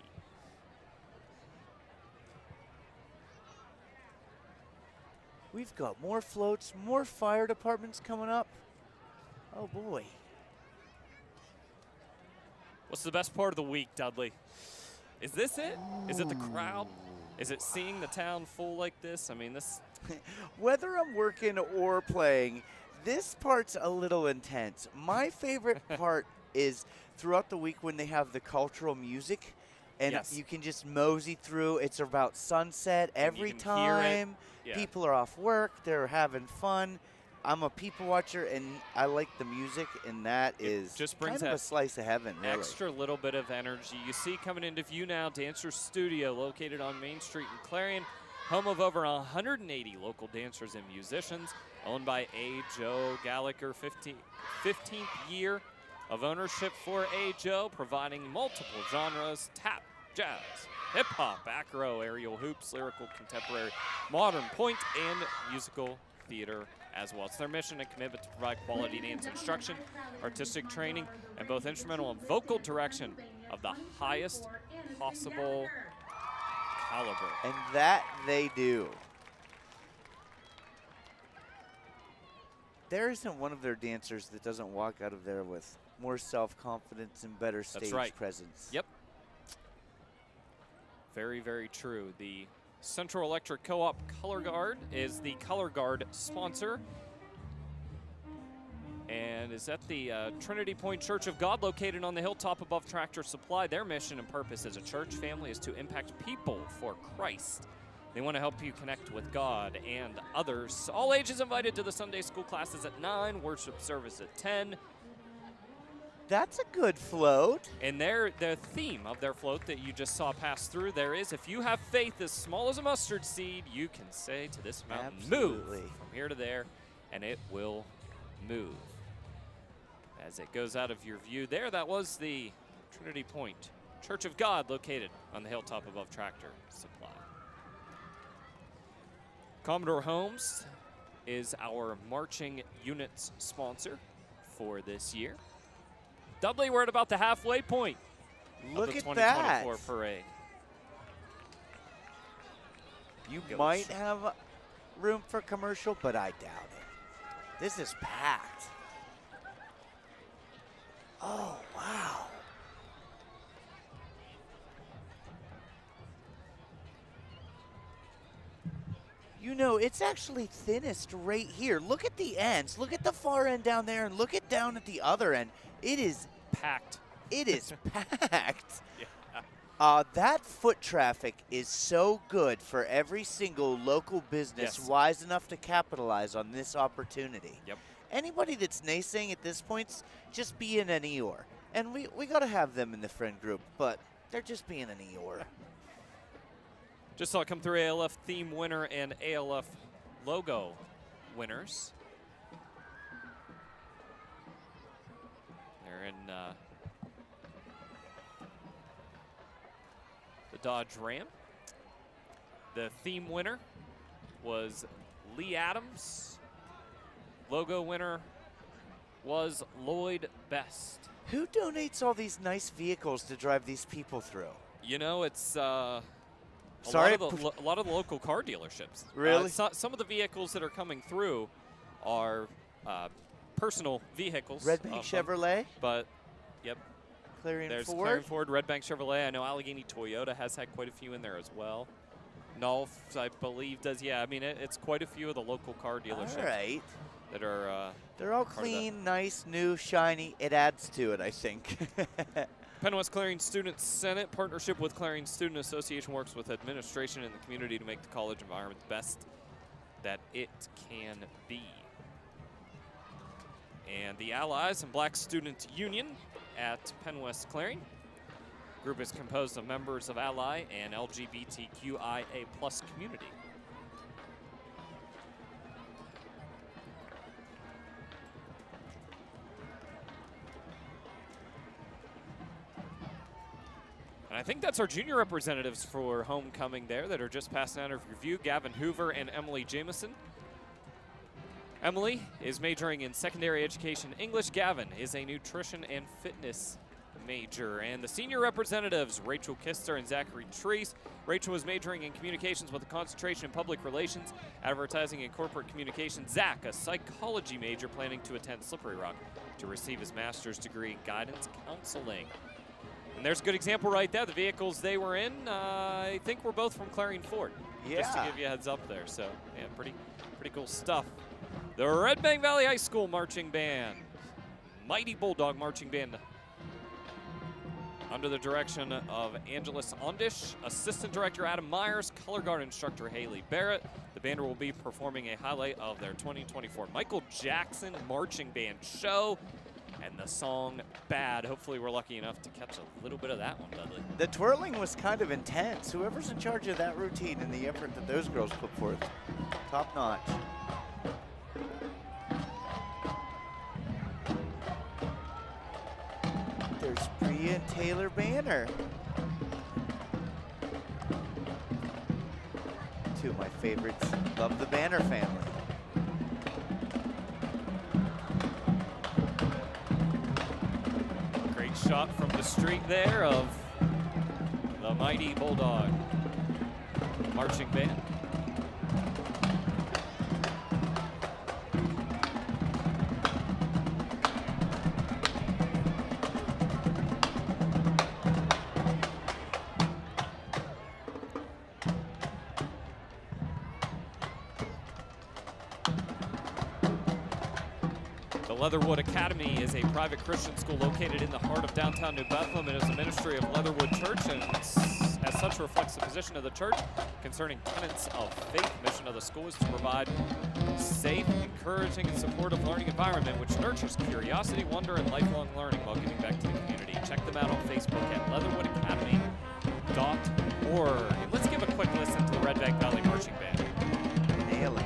We've got more floats, more fire departments coming up. Oh, boy. What's the best part of the week, Dudley? Is this it? Is it the crowd? Is it seeing the town full like this? I mean, this. Whether I'm working or playing, this part's a little intense. My favorite part is throughout the week when they have the cultural music, and you can just mosey through. It's about sunset every time. Yeah. People are off work. They're having fun. I'm a people watcher, and I like the music, and that is just brings kind of a slice of heaven, really. Extra little bit of energy. You see coming into view now, Dancer Studio, located on Main Street in Clarion. Home of over 180 local dancers and musicians, owned by A. Joe Gallagher, 15th year of ownership for A. Joe, providing multiple genres: tap, jazz, hip-hop, acro, aerial hoops, lyrical, contemporary, modern, point, and musical theater as well. It's their mission and commitment to provide quality dance instruction, artistic training, and both instrumental and vocal direction of the highest possible caliber. And that they do. There isn't one of their dancers that doesn't walk out of there with more self-confidence and better stage presence. Yep. Very, very true. The Central Electric Co-op Color Guard is the Color Guard sponsor, and is at the Trinity Point Church of God, located on the hilltop above Tractor Supply. Their mission and purpose as a church family is to impact people for Christ. They want to help you connect with God and others. All ages invited to the Sunday school classes at 9, worship service at 10. That's a good float. And the theme of their float that you just saw pass through there is, if you have faith as small as a mustard seed, you can say to this mountain, move from here to there, and it will move. As it goes out of your view there, that was the Trinity Point Church of God, located on the hilltop above Tractor Supply. Commodore Homes is our marching units sponsor for this year. Dudley, we're at about the halfway point of the 2024 parade. You might have room for commercial, but I doubt it. This is packed. Oh, wow. You know, it's actually thinnest right here. Look at the ends. Look at the far end down there, and look at down at the other end. It is packed. It is packed. Yeah. That foot traffic is so good for every single local business wise enough to capitalize on this opportunity. Yep. Anybody that's naysaying at this point, just being an Eeyore. And we got to have them in the friend group, but they're just being an Eeyore. Just saw it come through: ALF theme winner and ALF logo winners. They're in the Dodge Ram. The theme winner was Lee Adams. Logo winner was Lloyd Best. Who donates all these nice vehicles to drive these people through? You know, it's a lot of the local car dealerships. Really? Some of the vehicles that are coming through are personal vehicles. Redbank Chevrolet? But, yep. Clarion There's Ford? Clarion Ford, Redbank Chevrolet. I know Allegheny Toyota has had quite a few in there as well. Nolf, I believe, does. Yeah, I mean, it's quite a few of the local car dealerships. All right. That are they're all clean, nice, new, shiny. It adds to it, I think. Penn West Clarion Student Senate, partnership with Clarion Student Association, works with administration and the community to make the college environment the best that it can be. And the Allies and Black Student Union at Penn West Clarion. Group is composed of members of Ally and LGBTQIA+ community. And I think that's our junior representatives for homecoming there that are just passing out of review: Gavin Hoover and Emily Jameson. Emily is majoring in secondary education English. Gavin is a nutrition and fitness major. And the senior representatives, Rachel Kister and Zachary Treese. Rachel was majoring in communications with a concentration in public relations, advertising, and corporate communications. Zach, a psychology major, planning to attend Slippery Rock to receive his master's degree in guidance counseling. And there's a good example right there. The vehicles they were in, I think, were both from Clarion Ford. Yeah. Just to give you a heads up there. So, yeah, pretty cool stuff. The Redbank Valley High School Marching Band, Mighty Bulldog Marching Band, under the direction of Angelis Ondish, Assistant Director Adam Myers, Color Guard Instructor Haley Barrett. The band will be performing a highlight of their 2024 Michael Jackson Marching Band show and the song Bad. Hopefully we're lucky enough to catch a little bit of that one, Dudley. The twirling was kind of intense. Whoever's in charge of that routine and the effort that those girls put forth, top notch. There's Priya and Taylor Banner. Two of my favorites. Love the Banner family. Great shot from the street there of the mighty Bulldog marching band. Leatherwood Academy is a private Christian school located in the heart of downtown New Bethlehem. It is a ministry of Leatherwood Church, and as such reflects the position of the church concerning tenets of faith. The mission of the school is to provide safe, encouraging, and supportive learning environment which nurtures curiosity, wonder, and lifelong learning while giving back to the community. Check them out on Facebook at leatherwoodacademy.org. And let's give a quick listen to the Redbank Valley Marching Band. Nail it.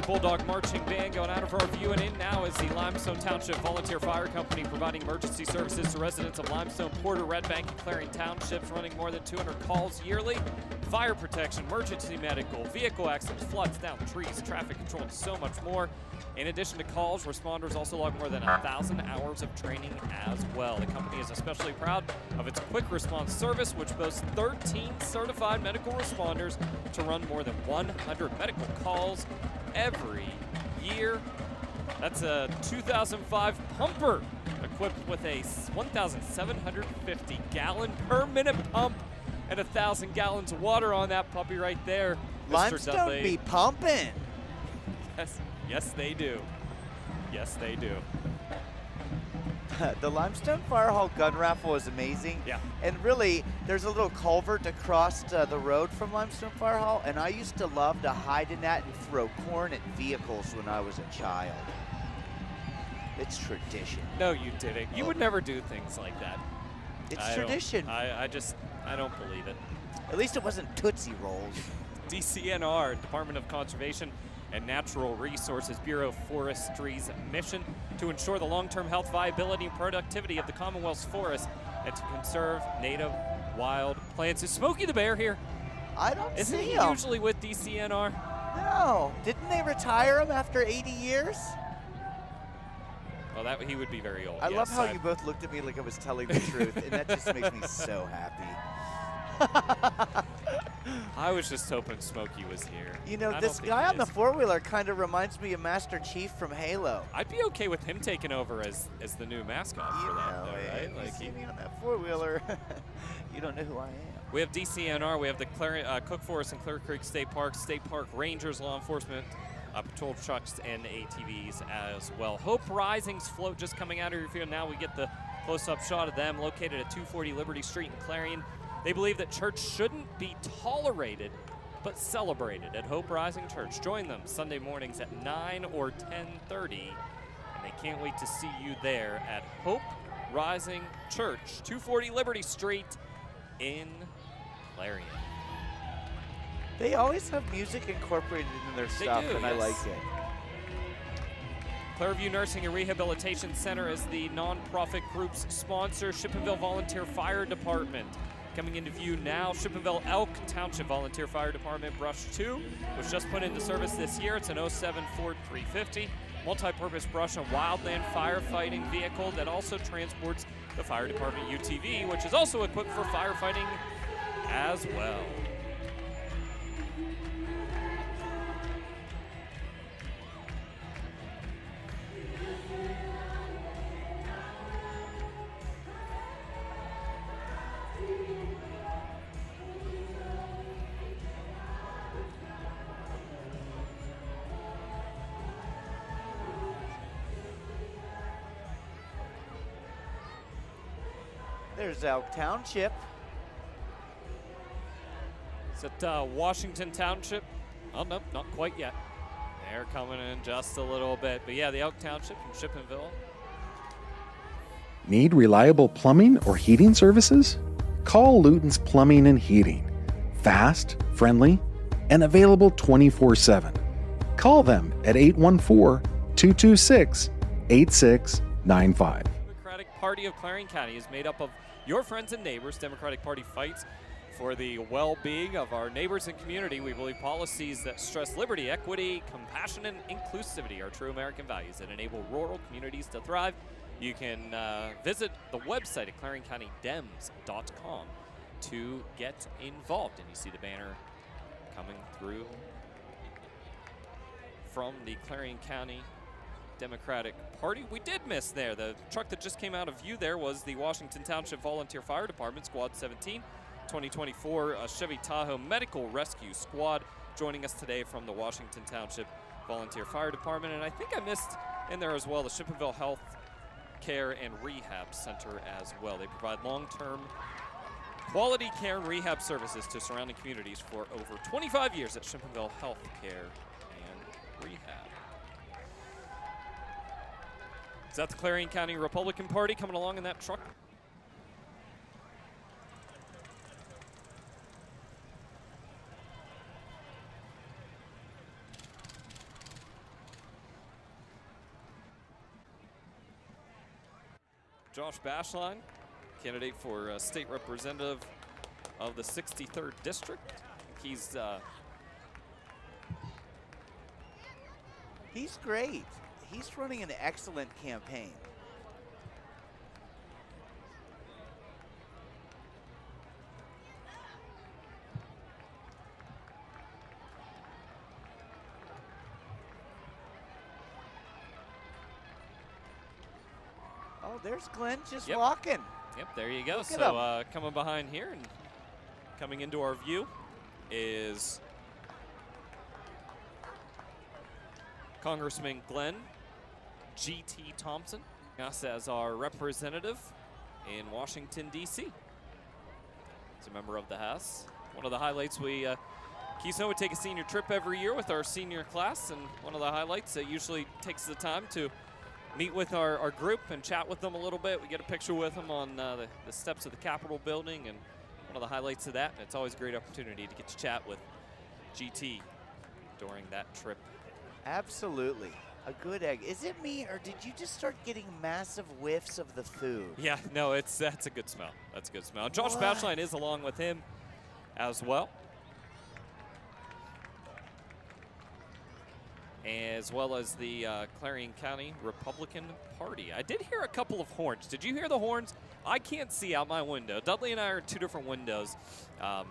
Bulldog Marching Band going out of our view, and in now is the Limestone Township Volunteer Fire Company, providing emergency services to residents of Limestone, Porter, Redbank, and Clarion Townships, running more than 200 calls yearly. Fire protection, emergency medical, vehicle accidents, floods, down trees, traffic control, and so much more. In addition to calls, responders also log more than 1,000 hours of training as well. The company is especially proud of its quick response service, which boasts 13 certified medical responders to run more than 100 medical calls every year. That's a 2005 pumper equipped with a 1,750 gallon per minute pump and 1,000 gallons of water on that puppy right there. Limestone be pumping. Yes, they do. Yes, they do. The Limestone Fire Hall gun raffle is amazing. Yeah. And really, there's a little culvert across the road from Limestone Fire Hall, and I used to love to hide in that and throw corn at vehicles when I was a child. It's tradition. No, you didn't. You would never do things like that. It's tradition. I don't believe it. At least it wasn't Tootsie Rolls. DCNR, Department of Conservation and Natural Resources Bureau of Forestry's mission to ensure the long-term health, viability, and productivity of the Commonwealth's forests and to conserve native wild plants. Is Smokey the Bear here? I don't Isn't see he him. usually with DCNR? No. Didn't they retire him after 80 years? Oh, he would be very old. I love how you both looked at me like I was telling the truth, and that just makes me so happy. I was just hoping Smokey was here. You know, this guy on the four-wheeler kind of reminds me of Master Chief from Halo. I'd be okay with him taking over as the new mascot for that, though, right? Like, you see me on that four-wheeler, you don't know who I am. We have DCNR, we have the Cook Forest and Clear Creek State Park Rangers, law enforcement, patrol trucks, and ATVs as well. Hope Rising's float just coming out of your field. Now we get the close-up shot of them, located at 240 Liberty Street in Clarion. They believe that church shouldn't be tolerated, but celebrated at Hope Rising Church. Join them Sunday mornings at 9 or 10:30, and they can't wait to see you there at Hope Rising Church, 240 Liberty Street in Clarion. They always have music incorporated in their stuff, and I like it. Clairview Nursing and Rehabilitation Center is the nonprofit group's sponsor. Shippenville Volunteer Fire Department. Coming into view now, Shippenville Elk Township Volunteer Fire Department Brush 2 was just put into service this year. It's an 07 Ford 350 multi-purpose brush and wildland firefighting vehicle that also transports the fire department UTV, which is also equipped for firefighting as well. There's Elk Township. Is it Washington Township? Oh, no, not quite yet. They're coming in just a little bit. But yeah, the Elk Township from Shippenville. Need reliable plumbing or heating services? Call Luton's Plumbing and Heating. Fast, friendly, and available 24/7. Call them at 814-226-8695. Democratic Party of Clarion County is made up of your friends and neighbors. Democratic Party fights for the well-being of our neighbors and community. We believe policies that stress liberty, equity, compassion, and inclusivity are true American values that enable rural communities to thrive. You can visit the website at ClarionCountyDems.com to get involved. And you see the banner coming through from the Clarion County Democratic Party. We did miss there. The truck that just came out of view there was the Washington Township Volunteer Fire Department, Squad 17, 2024 Chevy Tahoe Medical Rescue Squad, joining us today from the Washington Township Volunteer Fire Department. And I think I missed in there as well the Shippenville Health Care and Rehab Center as well. They provide long-term quality care and rehab services to surrounding communities for over 25 years at Shippenville Health Care and Rehab. Is that the Clarion County Republican Party coming along in that truck? Josh Bashline, candidate for state representative of the 63rd District. He's great. He's running an excellent campaign. Oh, there's Glenn just walking. Yep, there you go. Look at So coming behind here and coming into our view is Congressman Glenn G.T. Thompson, us as our representative in Washington, D.C. He's a member of the House. One of the highlights, Keystone would take a senior trip every year with our senior class, and one of the highlights that usually takes the time to meet with our group and chat with them a little bit. We get a picture with them on the steps of the Capitol building, and one of the highlights of that, and it's always a great opportunity to get to chat with GT during that trip. Absolutely. A good egg. Is it me, or did you just start getting massive whiffs of the food? Yeah, no, that's a good smell. That's a good smell. Josh Bashline is along with him as well. As well as the Clarion County Republican Party. I did hear a couple of horns. Did you hear the horns? I can't see out my window. Dudley and I are in two different windows of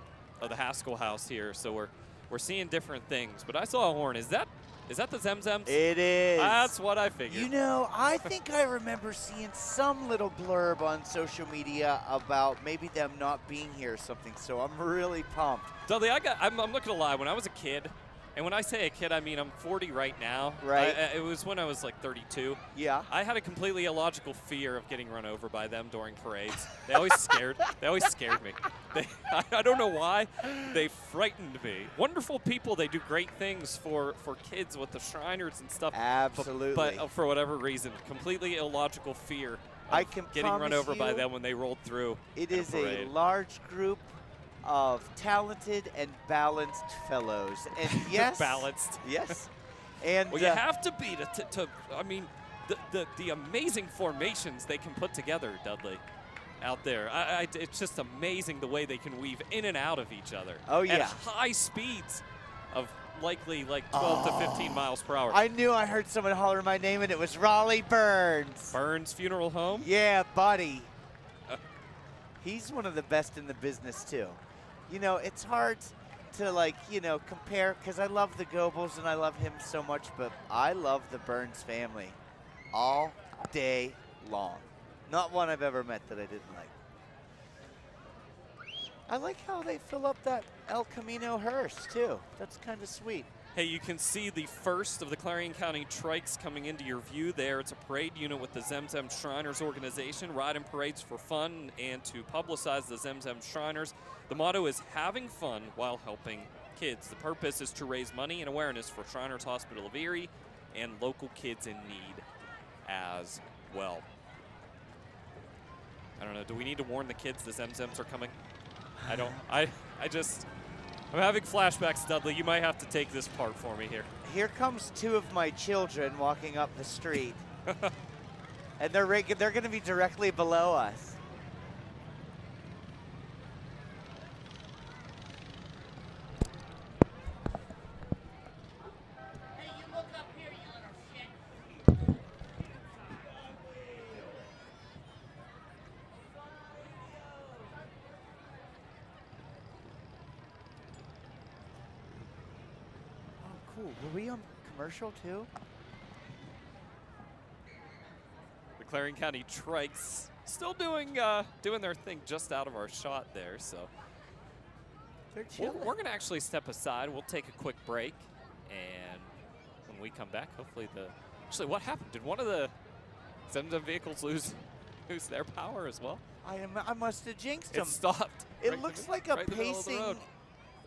the Haskell house here, so we're seeing different things. But I saw a horn. Is that the Zemzems? It is. That's what I figured. You know, I think I remember seeing some little blurb on social media about maybe them not being here or something, so I'm really pumped. Dudley, I'm not going to lie. When I was a kid, and when I say a kid, I mean I'm 40 right now. Right. It was when I was like 32. Yeah. I had a completely illogical fear of getting run over by them during parades. They always scared me. I don't know why. They frightened me. Wonderful people. They do great things for kids with the Shriners and stuff. Absolutely. But for whatever reason, completely illogical fear I of can getting run over by you them when they rolled through. It in is parade. a large group of talented and balanced fellows. And yes. Balanced. Yes. And well, you have to be to I mean, the amazing formations they can put together, Dudley, out there. It's just amazing the way they can weave in and out of each other. Oh, yeah. At high speeds of likely like 12 to 15 miles per hour. I knew I heard someone holler my name, and it was Raleigh Burns. Burns Funeral Home? Yeah, buddy. He's one of the best in the business, too. You know, it's hard to, like, you know, compare, because I love the Goebbels and I love him so much, but I love the Burns family all day long. Not one I've ever met that I didn't like. I like how they fill up that El Camino hearse, too. That's kind of sweet. Hey, you can see the first of the Clarion County trikes coming into your view there. It's a parade unit with the Zemzem Shriners organization, riding parades for fun and to publicize the Zemzem Shriners. The motto is having fun while helping kids. The purpose is to raise money and awareness for Shriners Hospital of Erie and local kids in need as well. I don't know, do we need to warn the kids the Zemzems are coming? I don't, I'm having flashbacks, Dudley. You might have to take this part for me here. Here comes two of my children walking up the street. And they're going to be directly below us. Hey, you look up here, you little shit. Oh, cool. Were we on commercial too? The Clarion County trikes still doing their thing just out of our shot there, so They're we're chilling. going to actually step aside. We'll take a quick break, and when we come back, hopefully actually, what happened? Did one of the Zemzem vehicles lose their power as well? I must have jinxed It him. stopped. It right in looks the- like a right in the middle of the pacing. road.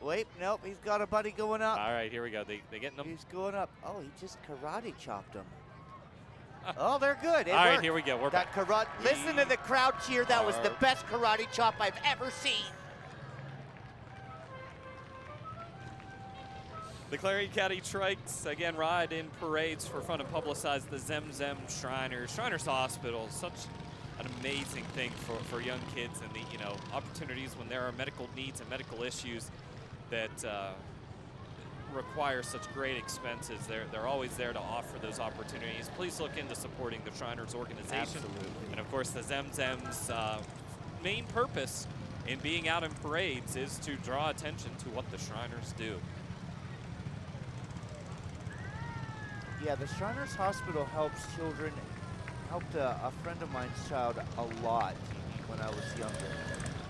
Wait, nope, he's got a buddy going up. All right, here we go. They getting them. He's going up. Oh, he just karate chopped him. Oh, they're good. It All right, worked. here we go. We're That back. karate. Listen to the crowd cheer. That was the Are- best karate chop I've ever seen. The Clarion County trikes again ride in parades for fun and publicize the Zemzem Shriners. Shriners Hospital, such an amazing thing for young kids, and the opportunities when there are medical needs and medical issues that require such great expenses. They're always there to offer those opportunities. Please look into supporting the Shriners organization. Absolutely. And of course, the Zemzem's main purpose in being out in parades is to draw attention to what the Shriners do. Yeah, the Shriners Hospital helps children. Helped a friend of mine's child a lot when I was younger.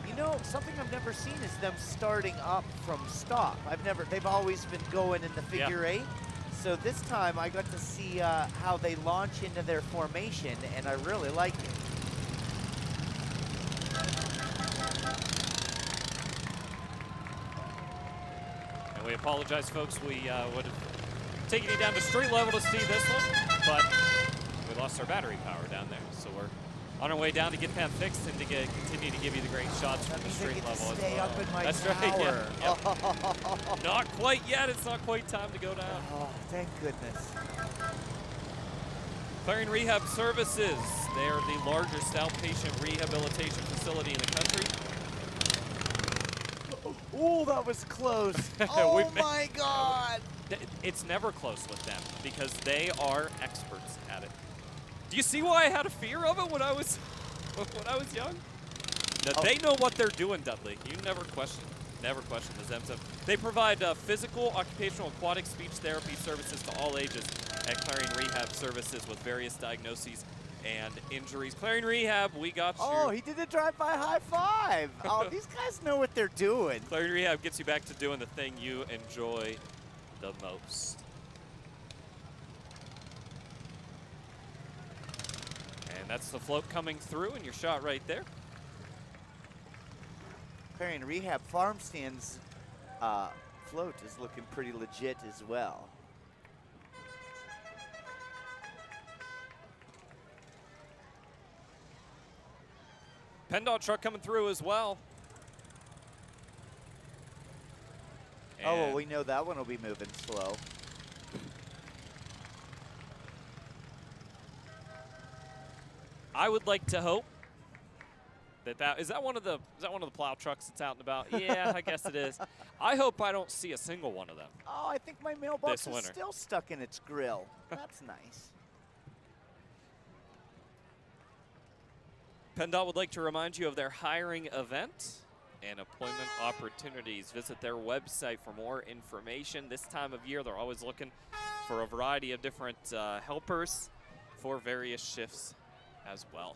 You know, something I've never seen is them starting up from stop. They've always been going in the figure eight. So this time I got to see how they launch into their formation, and I really liked it. And we apologize, folks. We would have taken you down to street level to see this one, but we lost our battery power down there. So we're on our way down to get that fixed and to continue to give you the great shots from the Means I street get to level as stay well. up in my That's tower. right. Yeah. Not quite yet. It's not quite time to go down. Oh, thank goodness. Clarion Rehab Services. They are the largest outpatient rehabilitation facility in the country. Oh, that was close. We Oh ma- my God. It's never close with them because they are experts at it. Do you see why I had a fear of it when I was young? No, They know what they're doing, Dudley. You never question the Zemzem. They provide physical, occupational, aquatic speech therapy services to all ages at Clarion Rehab Services with various diagnoses and injuries. Clarion Rehab, we got you. Oh, he did a drive-by high five. Oh, these guys know what they're doing. Clarion Rehab gets you back to doing the thing you enjoy the most. And that's the float coming through, and your shot right there. Clarion Rehab Farm Stand's float is looking pretty legit as well. PennDOT truck coming through as well. Oh, well, And we know that one will be moving slow. I would like to hope that is that one of the plow trucks that's out and about? Yeah, I guess it is. I hope I don't see a single one of them. Oh, I think my mailbox This is winter. still stuck in its grill. That's nice. PennDOT would like to remind you of their hiring event and employment opportunities. Visit their website for more information. This time of year, they're always looking for a variety of different helpers for various shifts as well.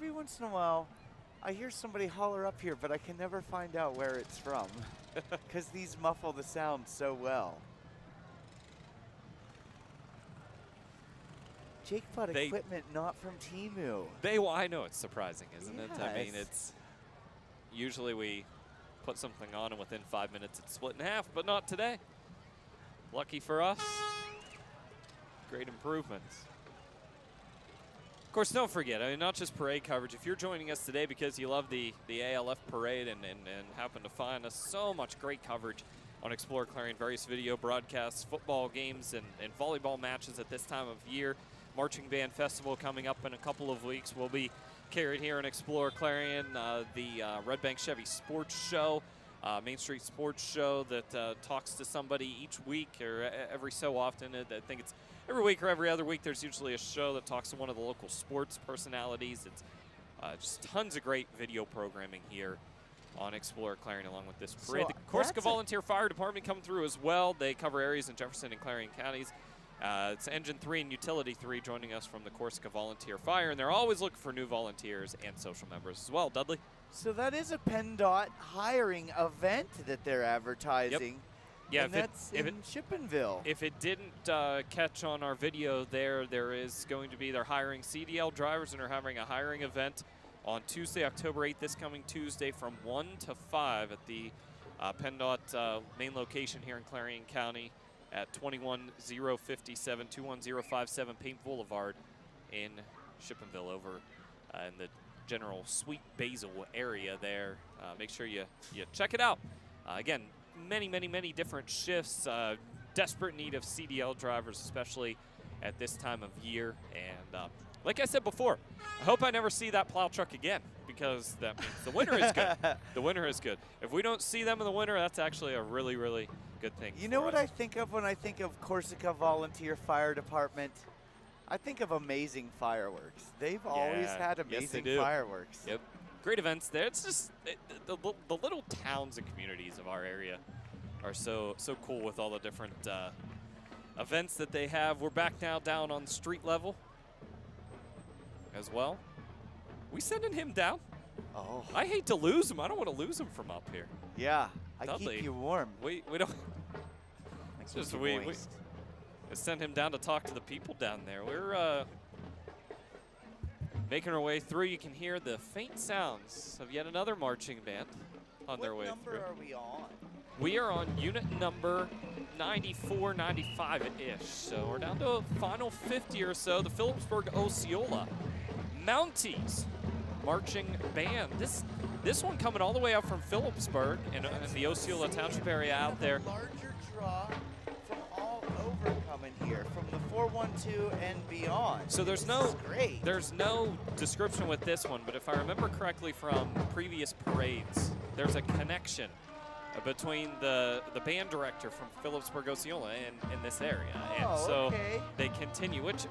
every once in a while, I hear somebody holler up here, but I can never find out where it's from because these muffle the sound so well. Jake bought equipment not from Temu. Well, I know it's surprising, isn't it? I mean, Yes. it's usually we put something on and within 5 minutes it's split in half, but not today. Lucky for us. Great improvements. Of course, don't forget, I mean, not just parade coverage. If you're joining us today because you love the ALF parade and happen to find us so much great coverage on Explore Clarion, various video broadcasts, football games, and volleyball matches at this time of year. Marching Band Festival coming up in a couple of weeks will be carried here in Explore Clarion. The Redbank Chevy Sports Show, Main Street Sports Show that talks to somebody each week or every so often. I think it's every week or every other week. There's usually a show that talks to one of the local sports personalities. It's just tons of great video programming here on Explore Clarion along with this parade. So the Corsica Volunteer Fire Department coming through as well. They cover areas in Jefferson and Clarion counties. It's Engine 3 and Utility 3 joining us from the Corsica Volunteer Fire, and they're always looking for new volunteers and social members as well. Dudley? So that is a PennDOT hiring event that they're advertising. Yep. Yeah, and that's in Shippenville. If it didn't catch on our video there is going to be, they're hiring CDL drivers and are having a hiring event on Tuesday, October 8th, this coming Tuesday from 1 to 5 at the PennDOT main location here in Clarion County at 21057 Paint Boulevard in Shippenville over in the General Sweet Basil area there. Make sure you check it out. Again, many different shifts. Desperate need of CDL drivers, especially at this time of year. And like I said before, I hope I never see that plow truck again because that means the winter is good. The winter is good. If we don't see them in the winter, that's actually a really good thing. You know what I think of when I think of Corsica Volunteer Fire Department? I think of amazing fireworks. They've always had amazing fireworks. Yep. Great events there. It's just the little towns and communities of our area are so cool with all the different events that they have. We're back now down on street level as well. We sending him down? Oh. I hate to lose him. I don't want to lose him from up here. Yeah, I Dudley, keep you warm. We don't. It's just we send him down to talk to the people down there. We're making our way through. You can hear the faint sounds of yet another marching band on their way through. What number are we on? We are on unit number 94, 95-ish. So we're down to a final 50 or so. The Philipsburg-Osceola Mounties marching band. This one coming all the way out from Philipsburg in the Osceola Township area out there. Larger draw from all over coming here, from the 412 and beyond. So there's no description with this one, but if I remember correctly from previous parades, there's a connection between the band director from Philipsburg-Osceola and this area. And so they continue, which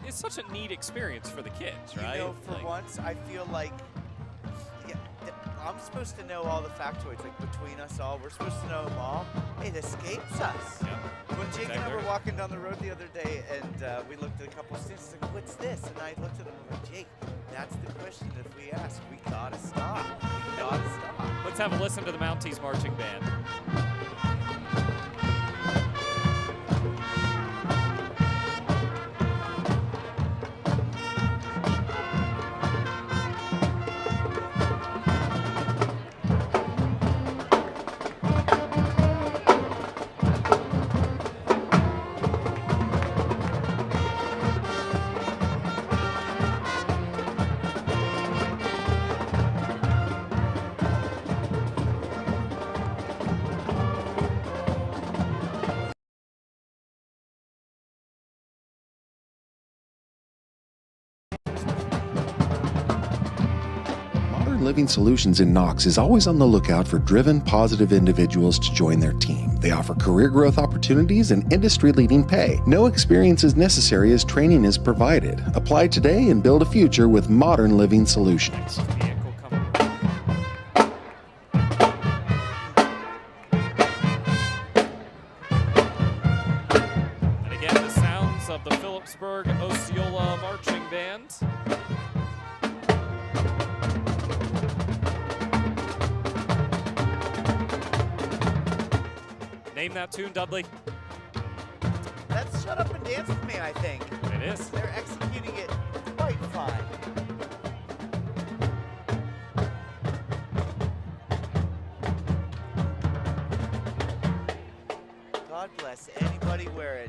is such a neat experience for the kids, right? You know, for once, I feel like I'm supposed to know all the factoids, like between us all. We're supposed to know them all. It escapes us. Yeah. When Jake and I were walking down the road the other day, and we looked at a couple of students, like, what's this? And I looked at them and went, Jake, that's the question if we ask. We gotta stop. We gotta stop. Let's have a listen to the Mounties Marching Band. Living Solutions in Knox is always on the lookout for driven, positive individuals to join their team. They offer career growth opportunities and industry-leading pay. No experience is necessary as training is provided. Apply today and build a future with Modern Living Solutions. And again, the sounds of the Philipsburg-Osceola Marching Band. Name that tune, Dudley. That's Shut Up and Dance With Me, I think. It is. They're executing it quite fine. God bless anybody wearing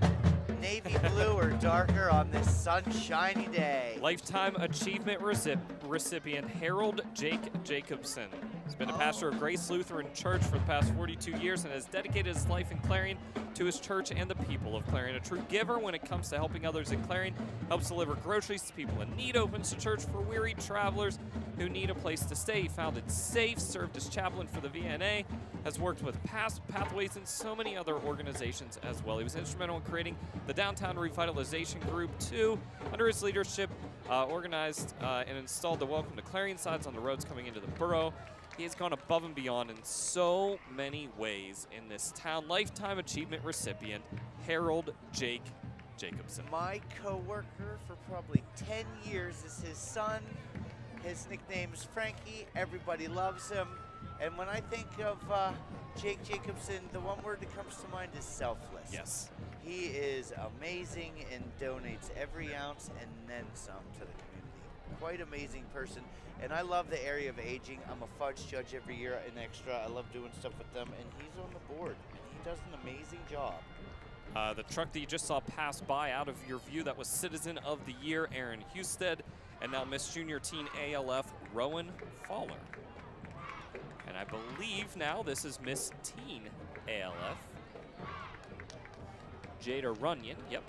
navy blue or darker on this sunshiny day. Lifetime Achievement recipient Harold Jake Jacobson. He's been a pastor of Grace Lutheran Church for the past 42 years and has dedicated his life in Clarion to his church and the people of Clarion. A true giver when it comes to helping others in Clarion, helps deliver groceries to people in need, opens the church for weary travelers who need a place to stay. He founded SAFE, served as chaplain for the VNA, has worked with Pathways and so many other organizations as well. He was instrumental in creating the Downtown Revitalization Group, too. Under his leadership, organized and installed the Welcome to Clarion signs on the roads coming into the borough. He has gone above and beyond in so many ways in this town. Lifetime Achievement recipient, Harold Jake Jacobson. My co-worker for probably 10 years is his son. His nickname's Frankie. Everybody loves him. And when I think of Jake Jacobson, the one word that comes to mind is selfless. Yes. He is amazing and donates every ounce and then some to the community. Quite amazing person. And I love the area of aging. I'm a fudge judge every year in Extra. I love doing stuff with them, and he's on the board. And he does an amazing job. The truck that you just saw pass by out of your view, that was Citizen of the Year, Aaron Husted, and now Miss Junior Teen ALF, Rowan Fowler. And I believe now this is Miss Teen ALF, Jada Runyon, yep.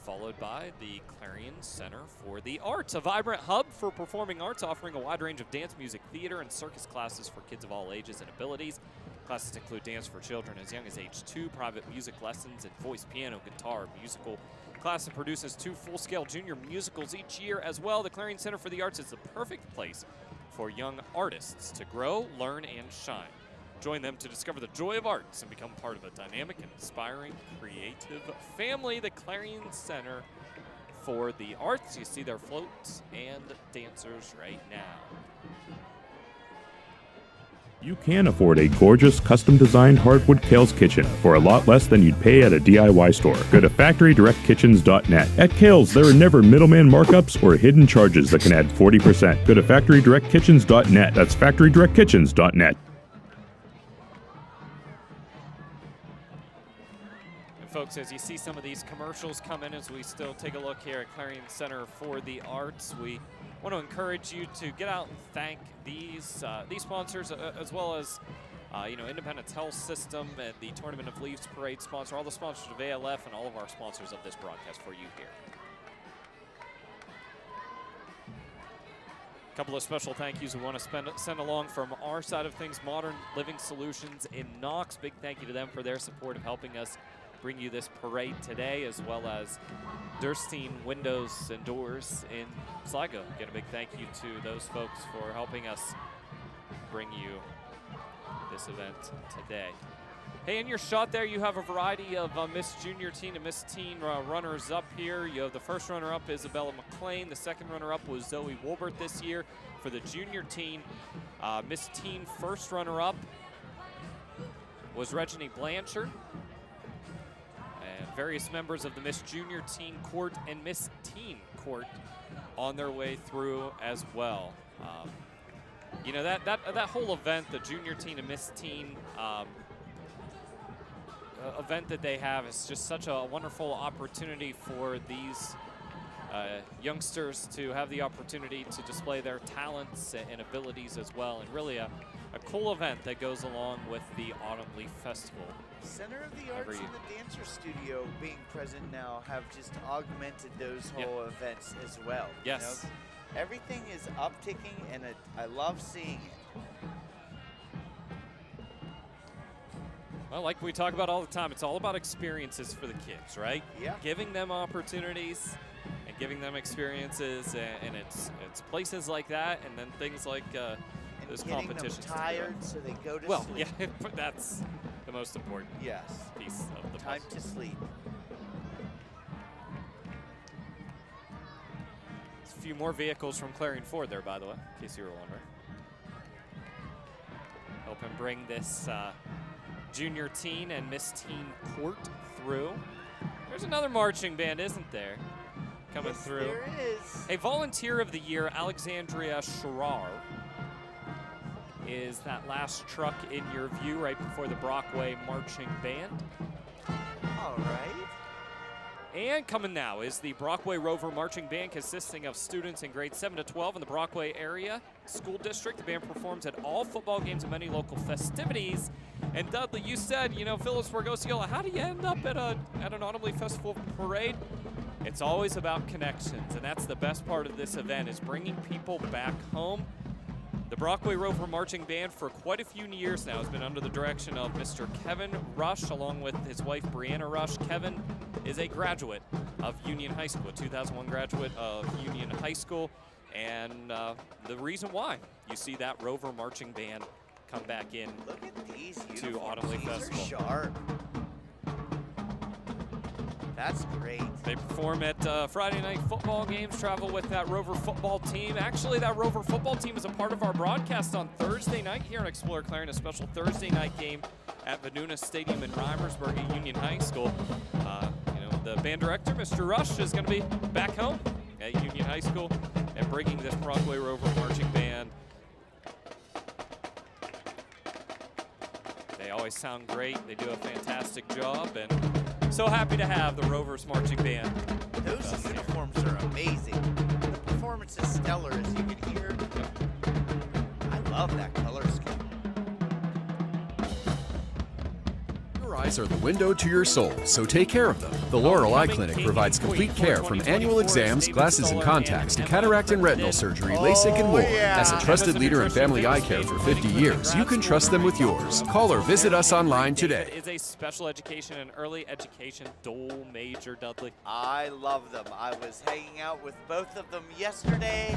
Followed by the Clarion Center for the Arts, a vibrant hub for performing arts, offering a wide range of dance, music, theater, and circus classes for kids of all ages and abilities. Classes include dance for children as young as age 2, private music lessons, and voice, piano, guitar, musical. Class that produces 2 full-scale junior musicals each year as well. The Clarion Center for the Arts is the perfect place for young artists to grow, learn, and shine. Join them to discover the joy of arts and become part of a dynamic and inspiring creative family. The Clarion Center for the Arts. You see their floats and dancers right now. You can afford a gorgeous, custom-designed hardwood Kale's Kitchen for a lot less than you'd pay at a DIY store. Go to FactoryDirectKitchens.net. At Kale's, there are never middleman markups or hidden charges that can add 40%. Go to FactoryDirectKitchens.net. That's FactoryDirectKitchens.net. Folks, as you see some of these commercials come in, as we still take a look here at Clarion Center for the Arts, we want to encourage you to get out and thank these sponsors, as well as Independence Health System and the Tournament of Leaves Parade sponsor, all the sponsors of ALF, and all of our sponsors of this broadcast for you here. A couple of special thank yous we want to send along from our side of things. Modern Living Solutions in Knox, big thank you to them for their support of helping us bring you this parade today, as well as Durstein Windows and Doors in Sligo. Again, a big thank you to those folks for helping us bring you this event today. Hey, in your shot there, you have a variety of Miss Junior Teen and Miss Teen runners up here. You have the first runner-up, Isabella McLean. The second runner-up was Zoe Wolbert this year. For the Junior Teen, Miss Teen first runner-up was Regina Blanchard. And various members of the Miss Junior Teen Court and Miss Teen Court on their way through as well. That whole event, the Junior Teen and Miss Teen event that they have, is just such a wonderful opportunity for these youngsters to have the opportunity to display their talents and abilities as well, and really a cool event that goes along with the Autumn Leaf Festival. Center of the Arts and the Dancer Studio being present now have just augmented those whole events as well. Yes. Everything is upticking, and I love seeing it. Well, like we talk about all the time, it's all about experiences for the kids, right? Yeah. Giving them opportunities and giving them experiences, and it's places like that, and then things like those competitions. Them tired so they go to sleep. Well, yeah, but that's the most important piece of the time to sleep. There's a few more vehicles from Clarion Ford there, by the way, in case you were wondering. Help him bring this junior teen and Miss Teen Court through. There's another marching band, isn't there? Coming through. There is. A Volunteer of the Year, Alexandria Sherrar, is that last truck in your view right before the Brockway Marching Band. All right. And coming now is the Brockway Rover Marching Band, consisting of students in grades 7 to 12 in the Brockway area school district. The band performs at all football games and many local festivities. And Dudley, you said, you know, Philipsburg-Osceola, how do you end up at an Autumn Leaf Festival parade? It's always about connections, and that's the best part of this event, is bringing people back home. The Brockway Rover Marching Band for quite a few years now has been under the direction of Mr. Kevin Rush, along with his wife Brianna Rush. Kevin is a graduate of Union High School, a 2001 graduate of Union High School, and the reason why you see that Rover Marching Band come back in Look at these to Autumn Leaf Festival. These are sharp. That's great. They perform at Friday night football games, travel with that Rover football team. Actually, that Rover football team is a part of our broadcast on Thursday night here on exploreClarion, a special Thursday night game at Vanuna Stadium in Reimersburg at Union High School. You know, the band director, Mr. Rush, is going to be back home at Union High School and bringing this Brockway Rover Marching Band. They always sound great. They do a fantastic job, and so happy to have the Rovers Marching Band. Those uniforms are amazing. The performance is stellar, as you can hear. I love that color scheme. Your eyes are the window to your soul, so take care of them. The Laurel Eye Clinic provides complete care from annual exams, glasses and contacts, to cataract and retinal surgery, LASIK and more. As a trusted leader in family eye care for 50 years, you can trust them with yours. Call or visit us online today. It is a special education and early education dual major, Dudley. I love them. I was hanging out with both of them yesterday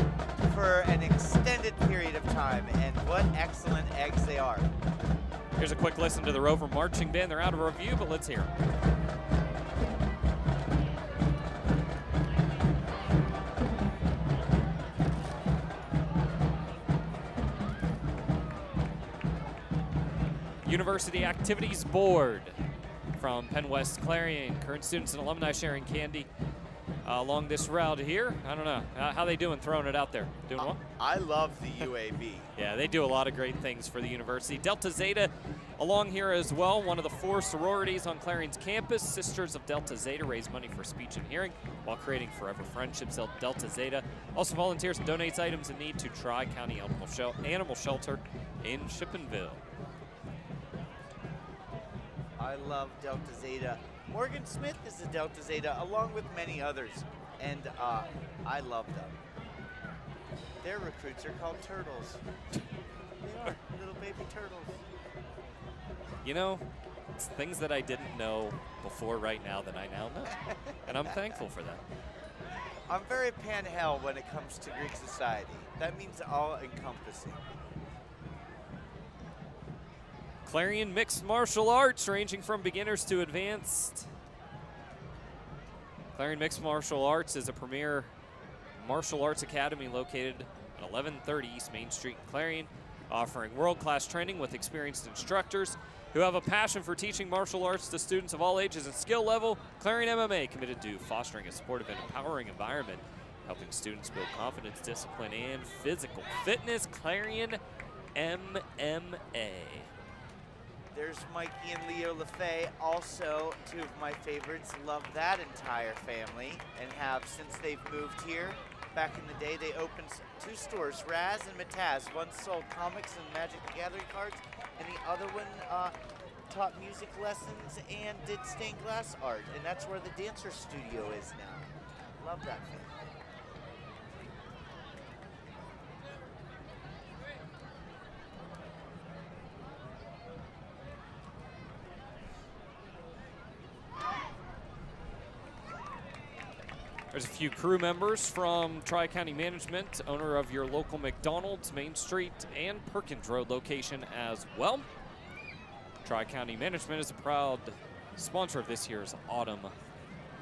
for an extended period of time, and what excellent eggs they are. Here's a quick listen to the Rover Marching Band. They're out of review, but let's hear them. University Activities Board from Penn West Clarion. Current students and alumni sharing candy along this route here. I don't know. How they doing throwing it out there? Doing well? I love the UAB. Yeah, they do a lot of great things for the university. Delta Zeta along here as well, one of the 4 sororities on Clarion's campus. Sisters of Delta Zeta raise money for speech and hearing while creating forever friendships at Delta Zeta. Also volunteers and donates items in need to Tri-County Animal Shelter in Shippenville. I love Delta Zeta. Morgan Smith is a Delta Zeta, along with many others, and I love them. Their recruits are called turtles. They are little baby turtles. You know, it's things that I didn't know before right now that I now know, and I'm thankful for that. I'm very pan-hell when it comes to Greek society. That means all-encompassing. Clarion Mixed Martial Arts, ranging from beginners to advanced. Clarion Mixed Martial Arts is a premier martial arts academy located at 1130 East Main Street in Clarion, offering world-class training with experienced instructors who have a passion for teaching martial arts to students of all ages and skill level. Clarion MMA, committed to fostering a supportive and empowering environment, helping students build confidence, discipline, and physical fitness. Clarion MMA. There's Mikey and Leo LaFay, also 2 of my favorites. Love that entire family, and have since they've moved here. Back in the day, they opened 2 stores, Raz and Mataz. One sold comics and Magic the Gathering cards, and the other one taught music lessons and did stained glass art, and that's where the Dancer Studio is now. Love that family. There's a few crew members from Tri-County Management, owner of your local McDonald's, Main Street, and Perkins Road location as well. Tri-County Management is a proud sponsor of this year's Autumn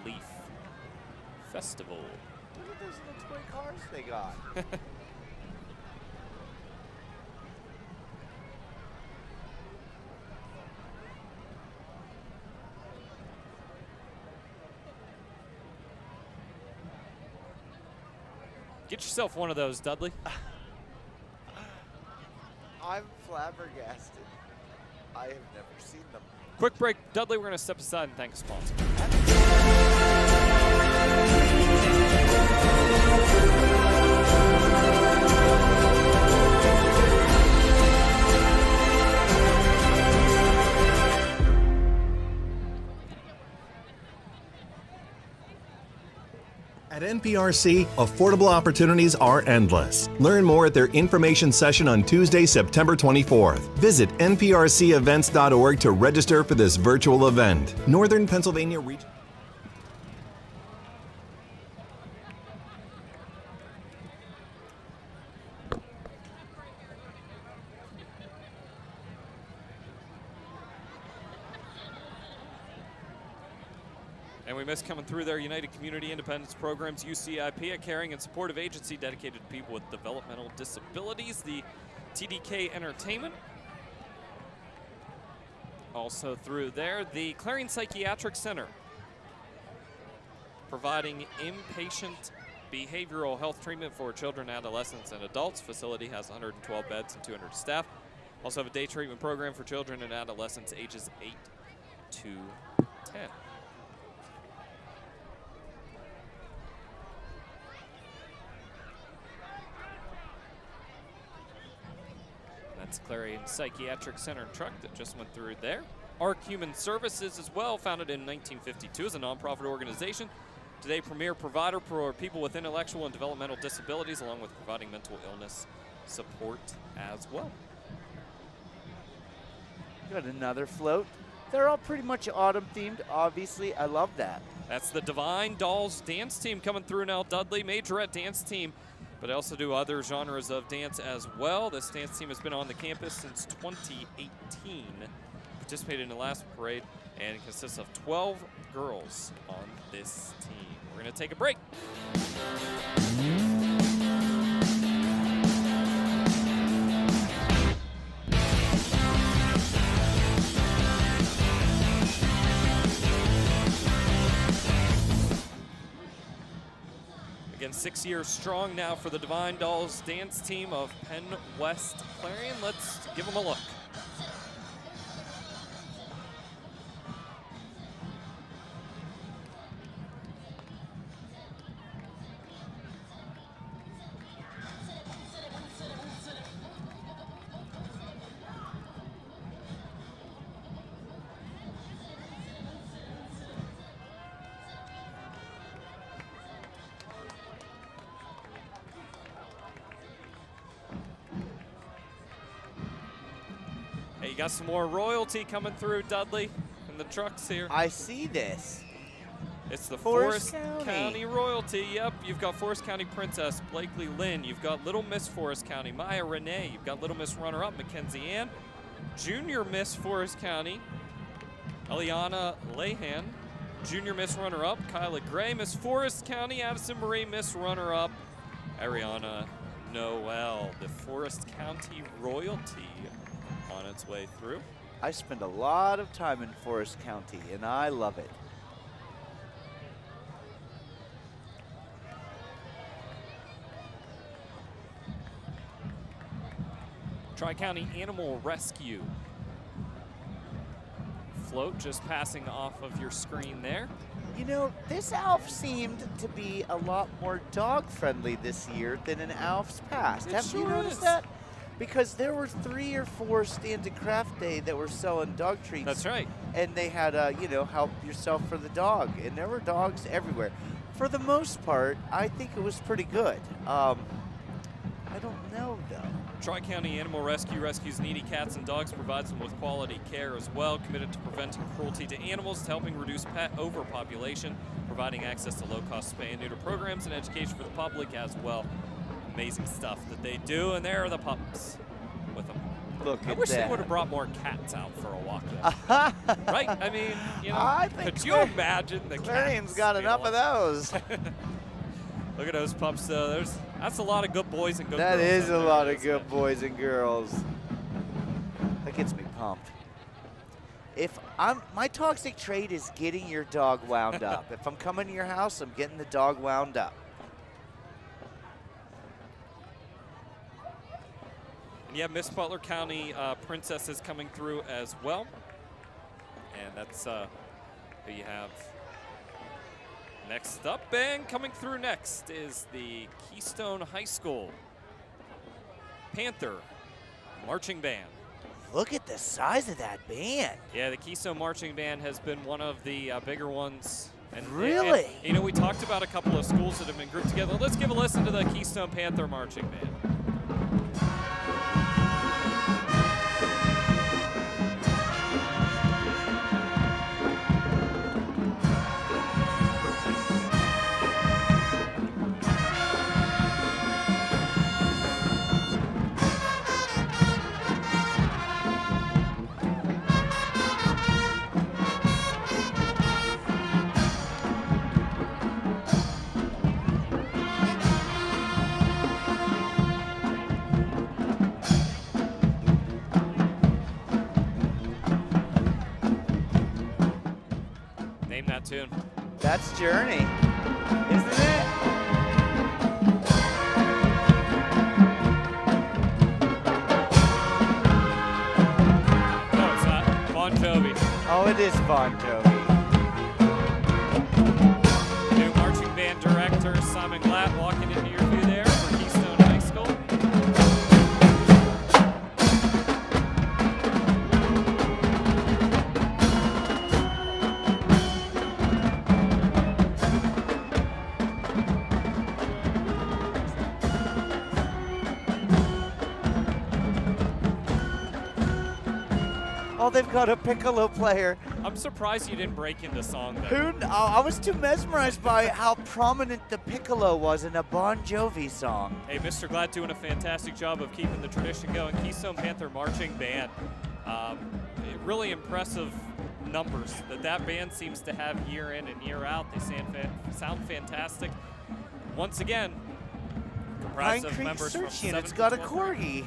Leaf Festival. Look at those little toy cars they got. Get yourself one of those, Dudley. I'm flabbergasted. I have never seen them. Quick break, Dudley. We're going to step aside and thank a sponsor. At NPRC, affordable opportunities are endless. Learn more at their information session on Tuesday, September 24th. Visit nprcevents.org to register for this virtual event. Northern Pennsylvania Region. And we miss coming through their United Community Independence Programs, UCIP, a caring and supportive agency dedicated to people with developmental disabilities. The TDK Entertainment. Also through there, the Clarion Psychiatric Center, providing inpatient behavioral health treatment for children, adolescents, and adults. Facility has 112 beds and 200 staff. Also have a day treatment program for children and adolescents ages 8 to 10. That's Clarion Psychiatric Center truck that just went through there. ARC Human Services as well, founded in 1952 as a nonprofit organization. Today, premier provider for people with intellectual and developmental disabilities, along with providing mental illness support as well. Got another float. They're all pretty much autumn themed, obviously. I love that. That's the Divine Dolls dance team coming through now, Dudley. Majorette dance team, but I also do other genres of dance as well. This dance team has been on the campus since 2018. Participated in the last parade and consists of 12 girls on this team. We're going to take a break. Again, 6 years strong now for the Divine Dolls dance team of Penn West Clarion. Let's give them a look. Hey, you got some more royalty coming through, Dudley, in the trucks here. I see this. It's the Forest Forest County. County royalty. Yep, you've got Forest County Princess Blakely Lynn. You've got Little Miss Forest County Maya Renee. You've got Little Miss Runner-Up Mackenzie Ann. Junior Miss Forest County Eliana Lehan. Junior Miss Runner-Up Kyla Gray. Miss Forest County Addison Marie. Miss Runner-Up Ariana Noel. The Forest County royalty on its way through. I spend a lot of time in Forest County, and I love it. Tri-County Animal Rescue. Float just passing off of your screen there. You know, this ALF seemed to be a lot more dog-friendly this year than in ALF's past. It Have you sure noticed is. that? Because there were 3 or 4 stand and craft day that were selling dog treats. That's right. And they had, you know, help yourself for the dog. And there were dogs everywhere. For the most part, I think it was pretty good. I don't know, though. Tri-County Animal Rescue rescues needy cats and dogs, provides them with quality care as well, committed to preventing cruelty to animals, to helping reduce pet overpopulation, providing access to low-cost spay and neuter programs and education for the public as well. Amazing stuff that they do, and there are the pups with them. Look I at wish that. they would have brought more cats out for a walk, though. Right? I mean, you know, I think could you imagine the Clarion's cats got being enough of those. Look at those pups, though. That's a lot of good boys and good That girls. is out a there, lot of isn't good it? boys and girls. That gets me pumped. If my toxic trait is getting your dog wound up. If I'm coming to your house, I'm getting the dog wound up. Yeah, Miss Butler County Princess is coming through as well. And that's who you have next up. And coming through next is the Keystone High School Panther Marching Band. Look at the size of that band. Yeah, the Keystone Marching Band has been one of the bigger ones. And, really? And, you know, we talked about a couple of schools that have been grouped together. Let's give a listen to the Keystone Panther Marching Band. Name that tune. That's Journey, isn't it? No, it's not. Bon Jovi. Oh, it is Bon Jovi. New marching band director Simon Glatt walking into your view there for Keystone High School. Oh, they've got a piccolo player. I'm surprised you didn't break into song there. I was too mesmerized by how prominent the piccolo was in a Bon Jovi song. Hey, Mr. Glatt doing a fantastic job of keeping the tradition going. Keystone Panther Marching Band. Really impressive numbers that band seems to have year in and year out. They sound fantastic. Once again, Pine comprised of Creek members from Search Unit's 7 to got a 12. corgi.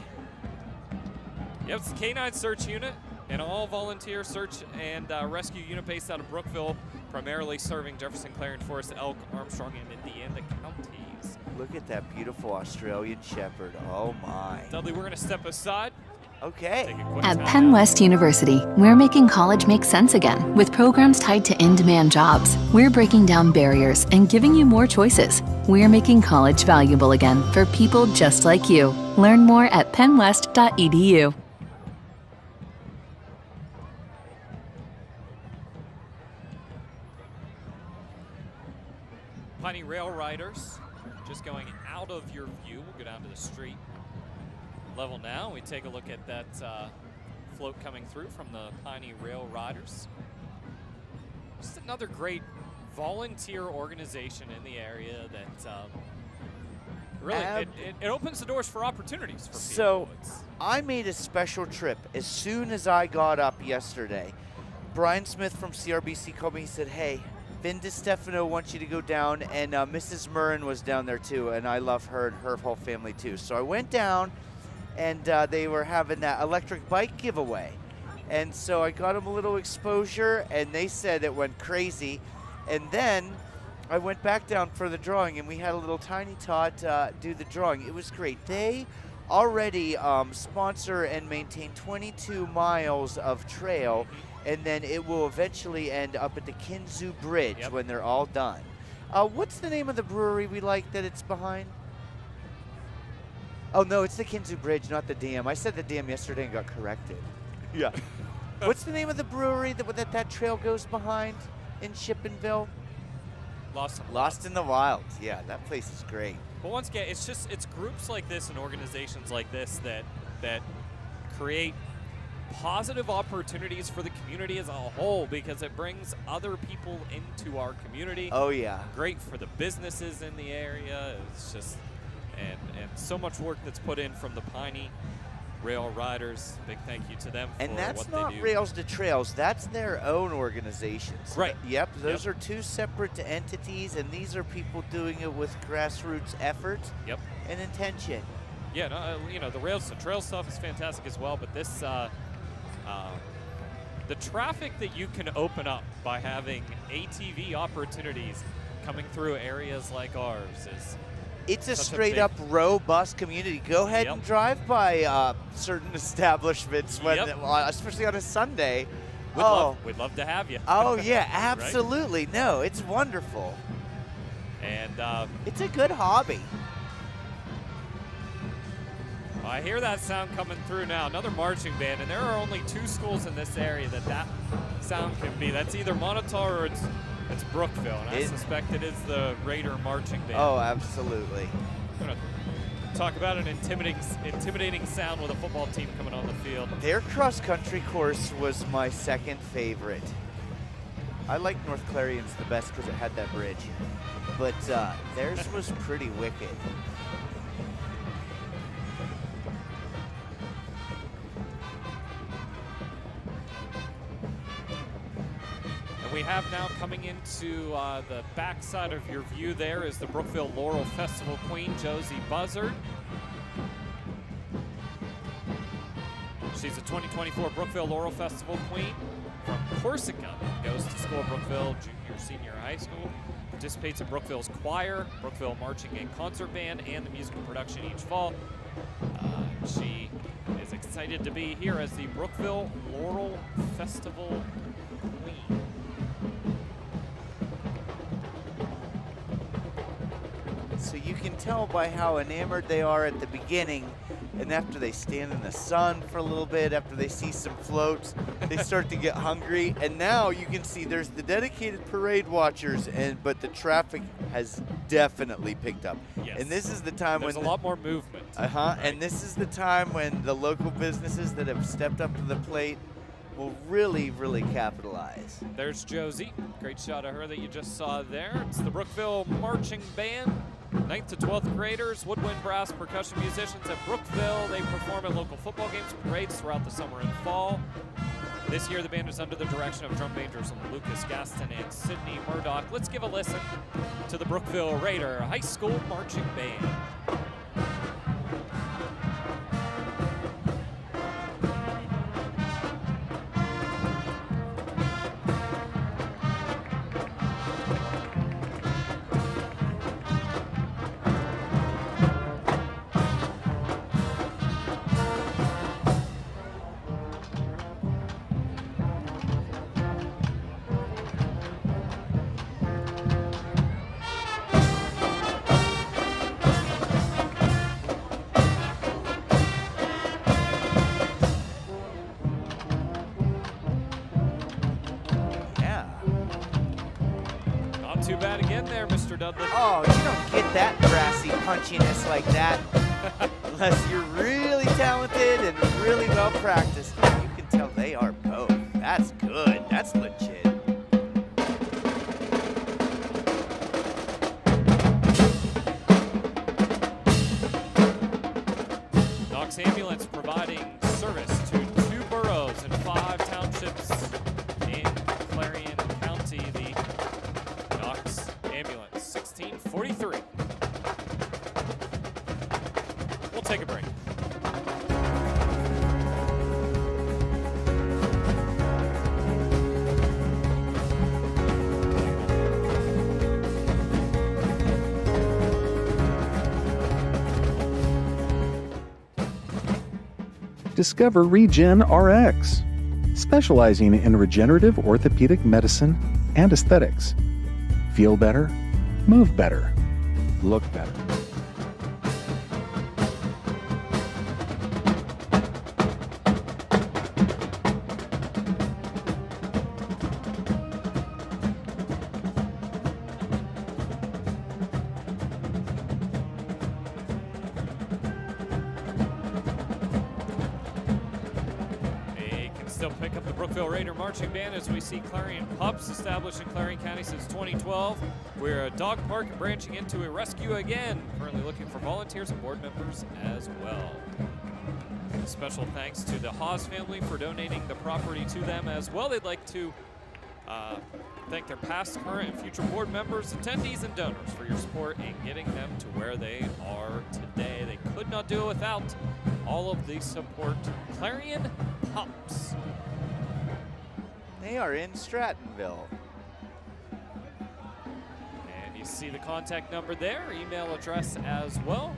Yep, it's the K9 Search Unit, an all-volunteer search and rescue unit based out of Brookville, primarily serving Jefferson, Clarion, Forest, Elk, Armstrong, and Indiana counties. Look at that beautiful Australian Shepherd. Oh, my. Dudley, we're going to step aside. Okay. At Penn West University, we're making college make sense again with programs tied to in-demand jobs. We're breaking down barriers and giving you more choices. We're making college valuable again for people just like you. Learn more at pennwest.edu. Piney Rail Riders just going out of your view. We'll go down to the street level now. We take a look at that float coming through from the Piney Rail Riders. Just another great volunteer organization in the area that really it opens the doors for opportunities for people. So I made a special trip as soon as I got up yesterday. Brian Smith from CRBC called me. He said, hey, Vin DiStefano wants you to go down, and Mrs. Murrin was down there too, and I love her and her whole family too. So I went down, and they were having that electric bike giveaway. And so I got them a little exposure, and they said it went crazy. And then I went back down for the drawing, and we had a little tiny tot do the drawing. It was great. They already sponsor and maintain 22 miles of trail, and then it will eventually end up at the Kinzu Bridge when they're all done. What's the name of the brewery we like that it's behind? Oh, no, it's the Kinzu Bridge, not the dam. I said the dam yesterday and got corrected. Yeah. What's the name of the brewery that trail goes behind in Shippenville? Lost in the Wild. Yeah, that place is great. But once again, it's groups like this and organizations like this that create positive opportunities for the community as a whole, because it brings other people into our community. Oh, yeah. Great for the businesses in the area. It's just and so much work that's put in from the Piney Rail Riders. Big thank you to them for what they do. And that's not Rails to Trails. That's their own organizations. Right. Yep. Those are two separate entities, and these are people doing it with grassroots effort and intention. Yeah, no, you know, the Rails to Trail stuff is fantastic as well, but this, the traffic that you can open up by having ATV opportunities coming through areas like ours It's a straight up robust community. Go ahead and drive by certain establishments, when, especially on a Sunday. We'd love to have you. Oh, yeah, absolutely. Right? No, it's wonderful. And it's a good hobby. I hear that sound coming through now. Another marching band, and there are only 2 schools in this area that sound can be. That's either Monitor or it's Brookville, and I suspect it is the Raider marching band. Oh, absolutely. I'm going to talk about an intimidating sound with a football team coming on the field. Their cross-country course was my second favorite. I like North Clarion's the best because it had that bridge, but theirs was pretty wicked. We have now coming into the backside of your view there is the Brookville Laurel Festival Queen, Josie Buzzard. She's a 2024 Brookville Laurel Festival Queen from Corsica. Goes to school at Brookville Junior Senior High School. Participates in Brookville's choir, Brookville Marching and Concert Band, and the musical production each fall. She is excited to be here as the Brookville Laurel Festival Queen. So you can tell by how enamored they are at the beginning, and after they stand in the sun for a little bit, after they see some floats, they start to get hungry. And now you can see there's the dedicated parade watchers, but the traffic has definitely picked up. Yes. And this is the time there's when a lot more movement. Right. And this is the time when the local businesses that have stepped up to the plate will really, really capitalize. There's Josie. Great shot of her that you just saw there. It's the Brookville Marching Band. 9th to 12th graders, woodwind, brass, percussion musicians at Brookville. They perform at local football games, parades throughout the summer and fall. This year, the band is under the direction of drum majors Lucas Gaston and Sydney Murdoch. Let's give a listen to the Brookville Raider High School Marching Band. Too bad again there, Mr. Dudley. Oh, you don't get that brassy punchiness like that unless you're really talented and really well practiced. You can tell they are both. That's good. That's legit. Knox Ambulance providing service to 2 boroughs and 5 townships in Clarion County. The Knox Ambulance, 1643. We'll take a break. Discover Regen RX, specializing in regenerative orthopedic medicine and aesthetics. Feel better, move better, look better. Still pick up the Brookville Raider Marching Band as we see Clarion Pups established in Clarion County since 2012. We're a dog park and branching into a rescue again. Currently looking for volunteers and board members as well. Special thanks to the Haas family for donating the property to them as well. They'd like to thank their past, current, and future board members, attendees, and donors for your support in getting them to where they are today. They could not do it without all of the support. Clarion Pups. They are in Strattonville. And you see the contact number there, email address as well.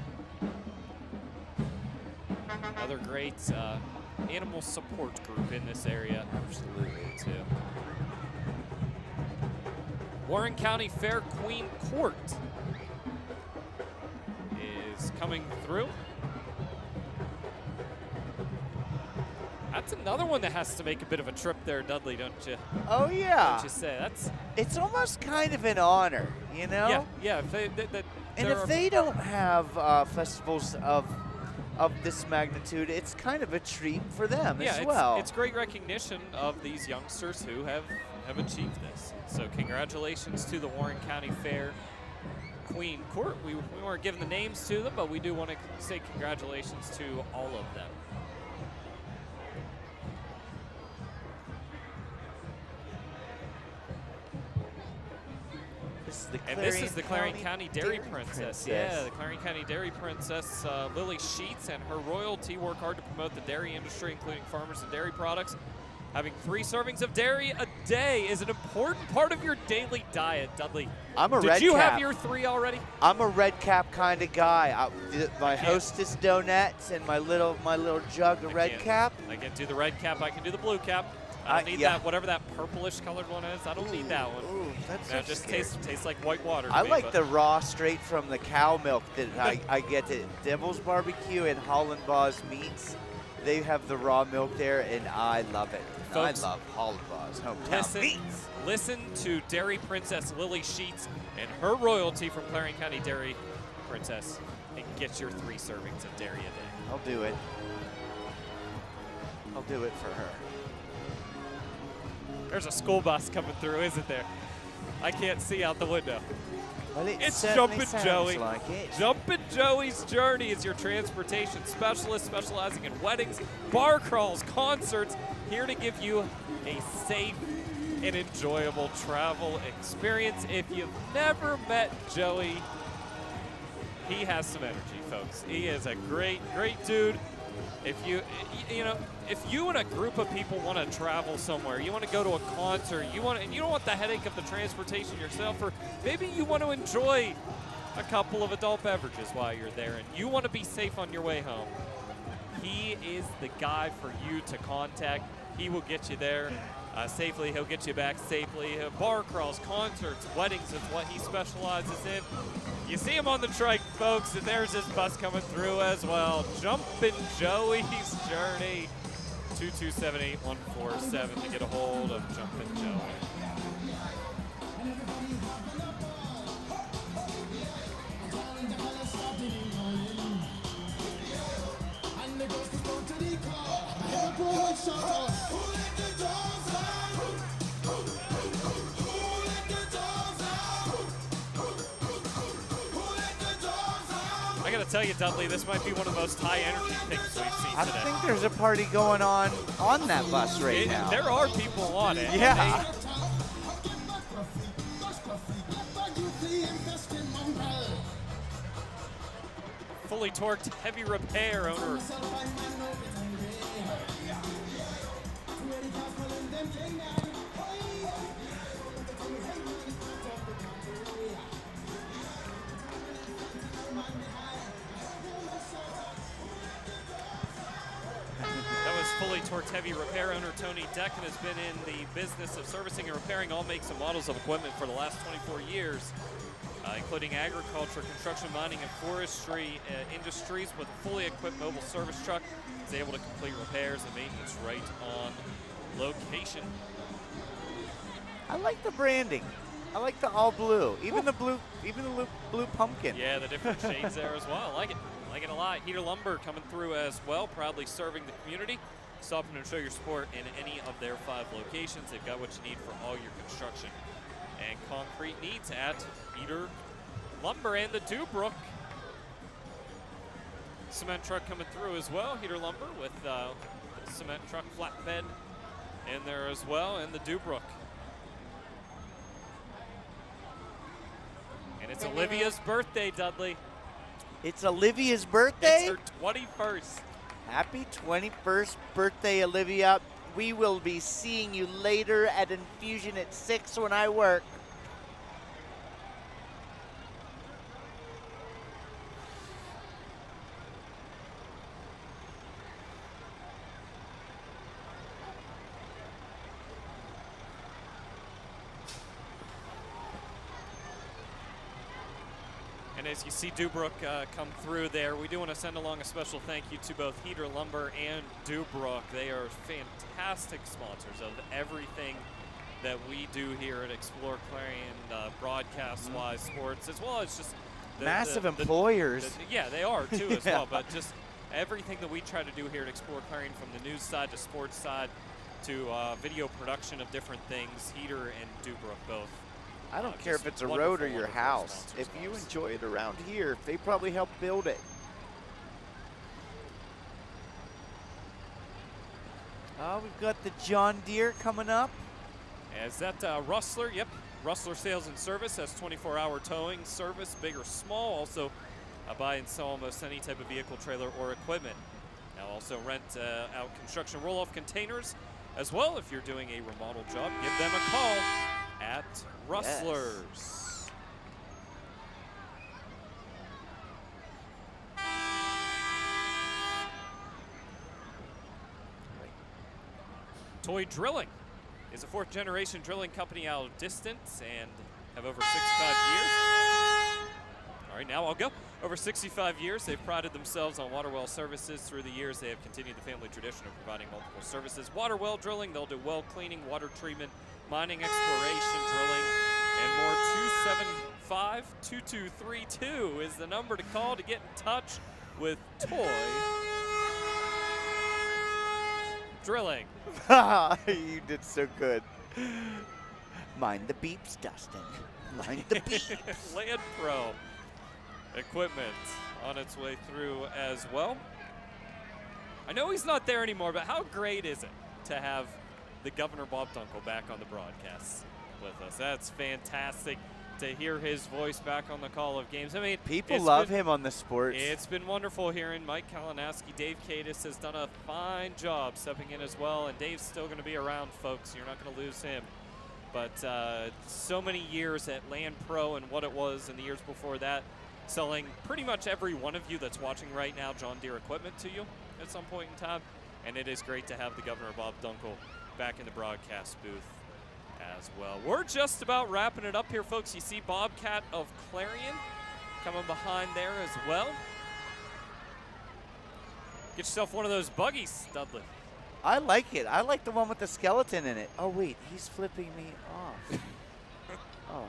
Another great animal support group in this area. Absolutely, too. Warren County Fair Queen Court is coming through. That's another one that has to make a bit of a trip there, Dudley, don't you? Oh, yeah. Don't you say? It's almost kind of an honor, you know? Yeah. If they don't have festivals of this magnitude, it's kind of a treat for them as well. It's great recognition of these youngsters who have achieved this. So congratulations to the Warren County Fair Queen Court. We weren't giving the names to them, but we do want to say congratulations to all of them. This is the Clarion County Dairy Princess. Yeah, the Clarion County Dairy Princess, Lily Sheets, and her royalty work hard to promote the dairy industry, including farmers and dairy products. Having 3 servings of dairy a day is an important part of your daily diet, Dudley. I'm a red cap. Did you have your 3 already? I'm a red cap kind of guy. My Hostess donuts and my little jug of red cap. I can do the red cap. I can do the blue cap. I don't need that, whatever that purplish colored one is. I don't need that one. Ooh, that's that just tastes like white water. I like the raw, straight from the cow milk that I get at Devil's Barbecue and Holland Baugh's Meats. They have the raw milk there, and I love it. Folks, I love Holland Baugh's hometown meats. Listen to Dairy Princess Lily Sheets and her royalty from Clarion County Dairy Princess, and get your 3 servings of dairy a day. I'll do it. I'll do it for her. There's a school bus coming through, isn't there? I can't see out the window. Well, it's Jumpin' Joey. Like it. Jumpin' Joey's Journey is your transportation specialist specializing in weddings, bar crawls, concerts, here to give you a safe and enjoyable travel experience. If you've never met Joey, he has some energy, folks. He is a great, great dude. If you and a group of people want to travel somewhere, you want to go to a concert, and you don't want the headache of the transportation yourself, or maybe you want to enjoy a couple of adult beverages while you're there, and you want to be safe on your way home, he is the guy for you to contact. He will get you there safely. He'll get you back safely. Bar crawls, concerts, weddings is what he specializes in. You see him on the trike, folks, and there's his bus coming through as well. Jumpin' Joey's Journey. 227-8147 to get a hold of Jumpin' Joey. I gotta tell you, Dudley, this might be one of the most high-energy things we've seen today. I think there's a party going on that bus right now. There are people on it. Yeah. Fully torqued, heavy repair owner. Fully torqued heavy repair owner Tony Decken has been in the business of servicing and repairing all makes and models of equipment for the last 24 years, including agriculture, construction, mining, and forestry industries. With a fully equipped mobile service truck, he's able to complete repairs and maintenance right on location. I like the branding. I like the all blue, even the blue pumpkin. Yeah, the different shades there as well. I like it. I like it a lot. Heater Lumber coming through as well, proudly serving the community. Stop in and show your support in any of their 5 locations. They've got what you need for all your construction and concrete needs at Heater Lumber. And the Dubrook cement truck coming through as well. Heater Lumber with cement truck flatbed in there as well, and the Dubrook. And it's Olivia's birthday, Dudley. It's Olivia's birthday? It's her 21st. Happy 21st birthday, Olivia. We will be seeing you later at Infusion at 6 when I work. as you see Dubrook come through there, we do want to send along a special thank you to both Heater Lumber and Dubrook. They are fantastic sponsors of everything that we do here at exploreClarion, broadcast-wise, sports, as well as just massive employers. Yeah, they are too as well, but just everything that we try to do here at exploreClarion, from the news side to sports side to video production of different things, Heater and Dubrook both. I don't care if it's a road or your house. If you enjoy it around here, they probably helped build it. We've got the John Deere coming up. Is that Rustler? Yep. Rustler Sales and Service has 24-hour towing service, big or small. Also, buy and sell almost any type of vehicle, trailer, or equipment. Now, also rent out construction roll-off containers as well. If you're doing a remodel job, give them a call at Rustlers. Yes. Toy Drilling is a fourth-generation drilling company out of Distance and have over 65 years. All right, now I'll go. Over 65 years, they've prided themselves on water well services. Through the years, they have continued the family tradition of providing multiple services. Water well drilling, they'll do well cleaning, water treatment, mining, exploration, drilling, and more. 275-2232 is the number to call to get in touch with Toy Drilling. You did so good. Mind the beeps, Dustin. Mind the beeps. Land Pro equipment on its way through as well. I know he's not there anymore, but how great is it to have the Governor Bob Dunkel back on the broadcast with us? That's fantastic to hear his voice back on the call of games. I mean, people love him on the sports. It's been wonderful hearing Mike Kalinowski. Dave Kadis has done a fine job stepping in as well, and Dave's still going to be around, folks. You're not going to lose him. But so many years at Land Pro and what it was in the years before that, selling pretty much every one of you that's watching right now John Deere equipment to you at some point in time. And it is great to have the Governor Bob Dunkel back in the broadcast booth as well. We're just about wrapping it up here, folks. You see Bobcat of Clarion coming behind there as well. Get yourself one of those buggies, Dudley. I like it. I like the one with the skeleton in it. Oh, wait, he's flipping me off. Oh.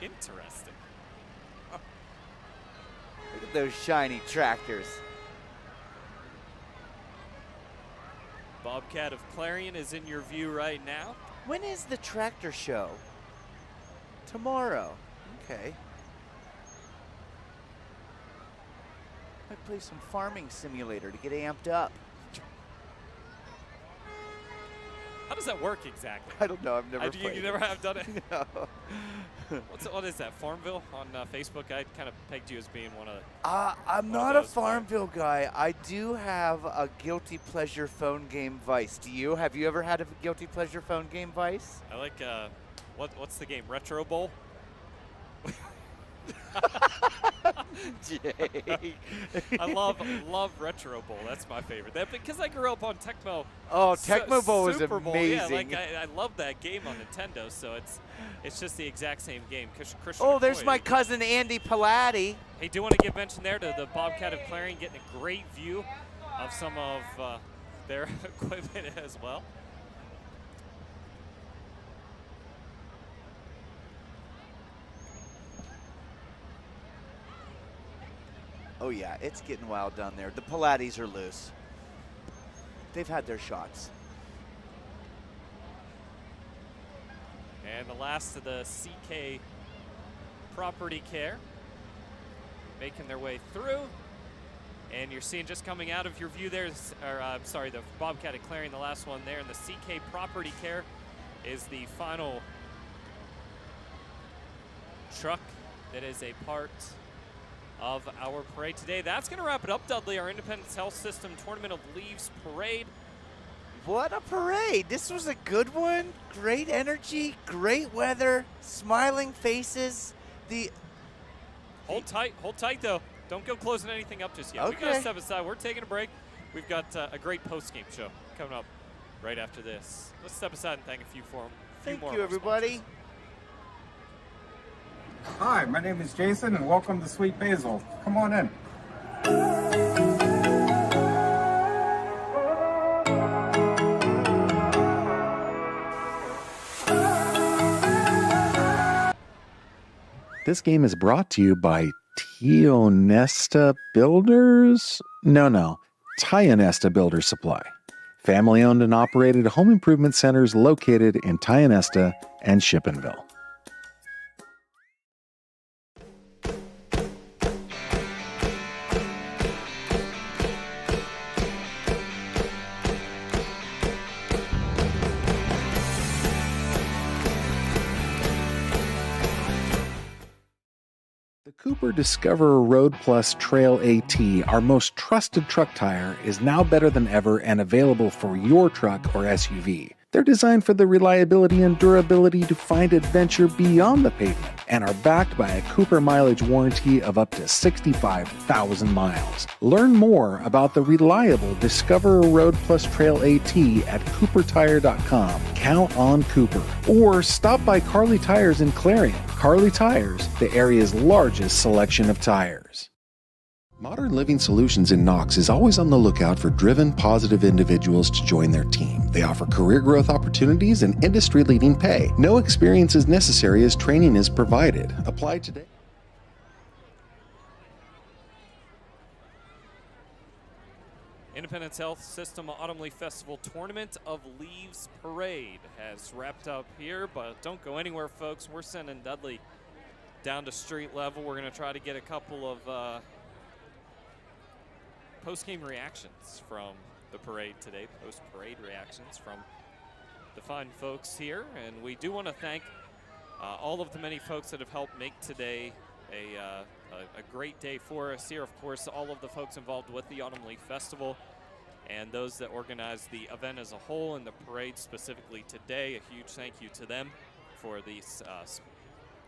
Interesting. Look at those shiny tractors. Bobcat of Clarion is in your view right now. When is the tractor show? Tomorrow. Okay. I play some farming simulator to get amped up. How does that work exactly? I don't know. I've never played You never have done it? No. What is that, Farmville on Facebook? I kind of pegged you as being one of the... I'm not a Farmville guy. I do have a guilty pleasure phone game Vice. Do you? Have you ever had a guilty pleasure phone game Vice? I like, what's the game, Retro Bowl? Jake. I love Retro Bowl. That's my favorite. Because I grew up on Tecmo. Oh, Tecmo Bowl was Super Bowl. amazing. Yeah, I love that game on Nintendo. So it's just the exact same game. Christian oh, there's McCoy. my cousin Andy Palatti. Hey, do want to give mention there to the Bobcat of Clarion, getting a great view of some of their equipment as well. Oh, yeah, it's getting wild down there. The Pilates are loose. They've had their shots. And the last of the CK Property Care making their way through. And you're seeing just coming out of your view there, I'm sorry, the Bobcat of Clarion, the last one there. And the CK Property Care is the final truck that is a part of our parade today. That's going to wrap it up, Dudley, our Independence Health System Tournament of Leaves Parade. What a parade. This was a good one. Great energy, great weather, smiling faces. Hold tight though. Don't go closing anything up just yet. Okay. We got to step aside. We're taking a break. We've got a great post-game show coming up right after this. Let's step aside and thank a few more. Thank you, everybody. Sponsors. Hi, my name is Jason, and welcome to Sweet Basil. Come on in. This game is brought to you by Tionesta Builders? No, Tionesta Builder Supply. Family-owned and operated home improvement centers located in Tionesta and Shippenville. The Cooper Discoverer Road Plus Trail AT, our most trusted truck tire, is now better than ever and available for your truck or SUV. They're designed for the reliability and durability to find adventure beyond the pavement and are backed by a Cooper mileage warranty of up to 65,000 miles. Learn more about the reliable Discoverer Road Plus Trail AT at CooperTire.com. Count on Cooper. Or stop by Carly Tires in Clarion. Carly Tires, the area's largest selection of tires. Modern Living Solutions in Knox is always on the lookout for driven, positive individuals to join their team. They offer career growth opportunities and industry-leading pay. No experience is necessary as training is provided. Apply today. Independence Health System Autumn Leaf Festival Tournament of Leaves Parade has wrapped up here, but don't go anywhere, folks. We're sending Dudley down to street level. We're going to try to get a couple of post-game reactions from the parade today, post-parade reactions from the fine folks here. And we do want to thank all of the many folks that have helped make today a great day for us here. Of course, all of the folks involved with the Autumn Leaf Festival and those that organized the event as a whole and the parade specifically today. A huge thank you to them for these,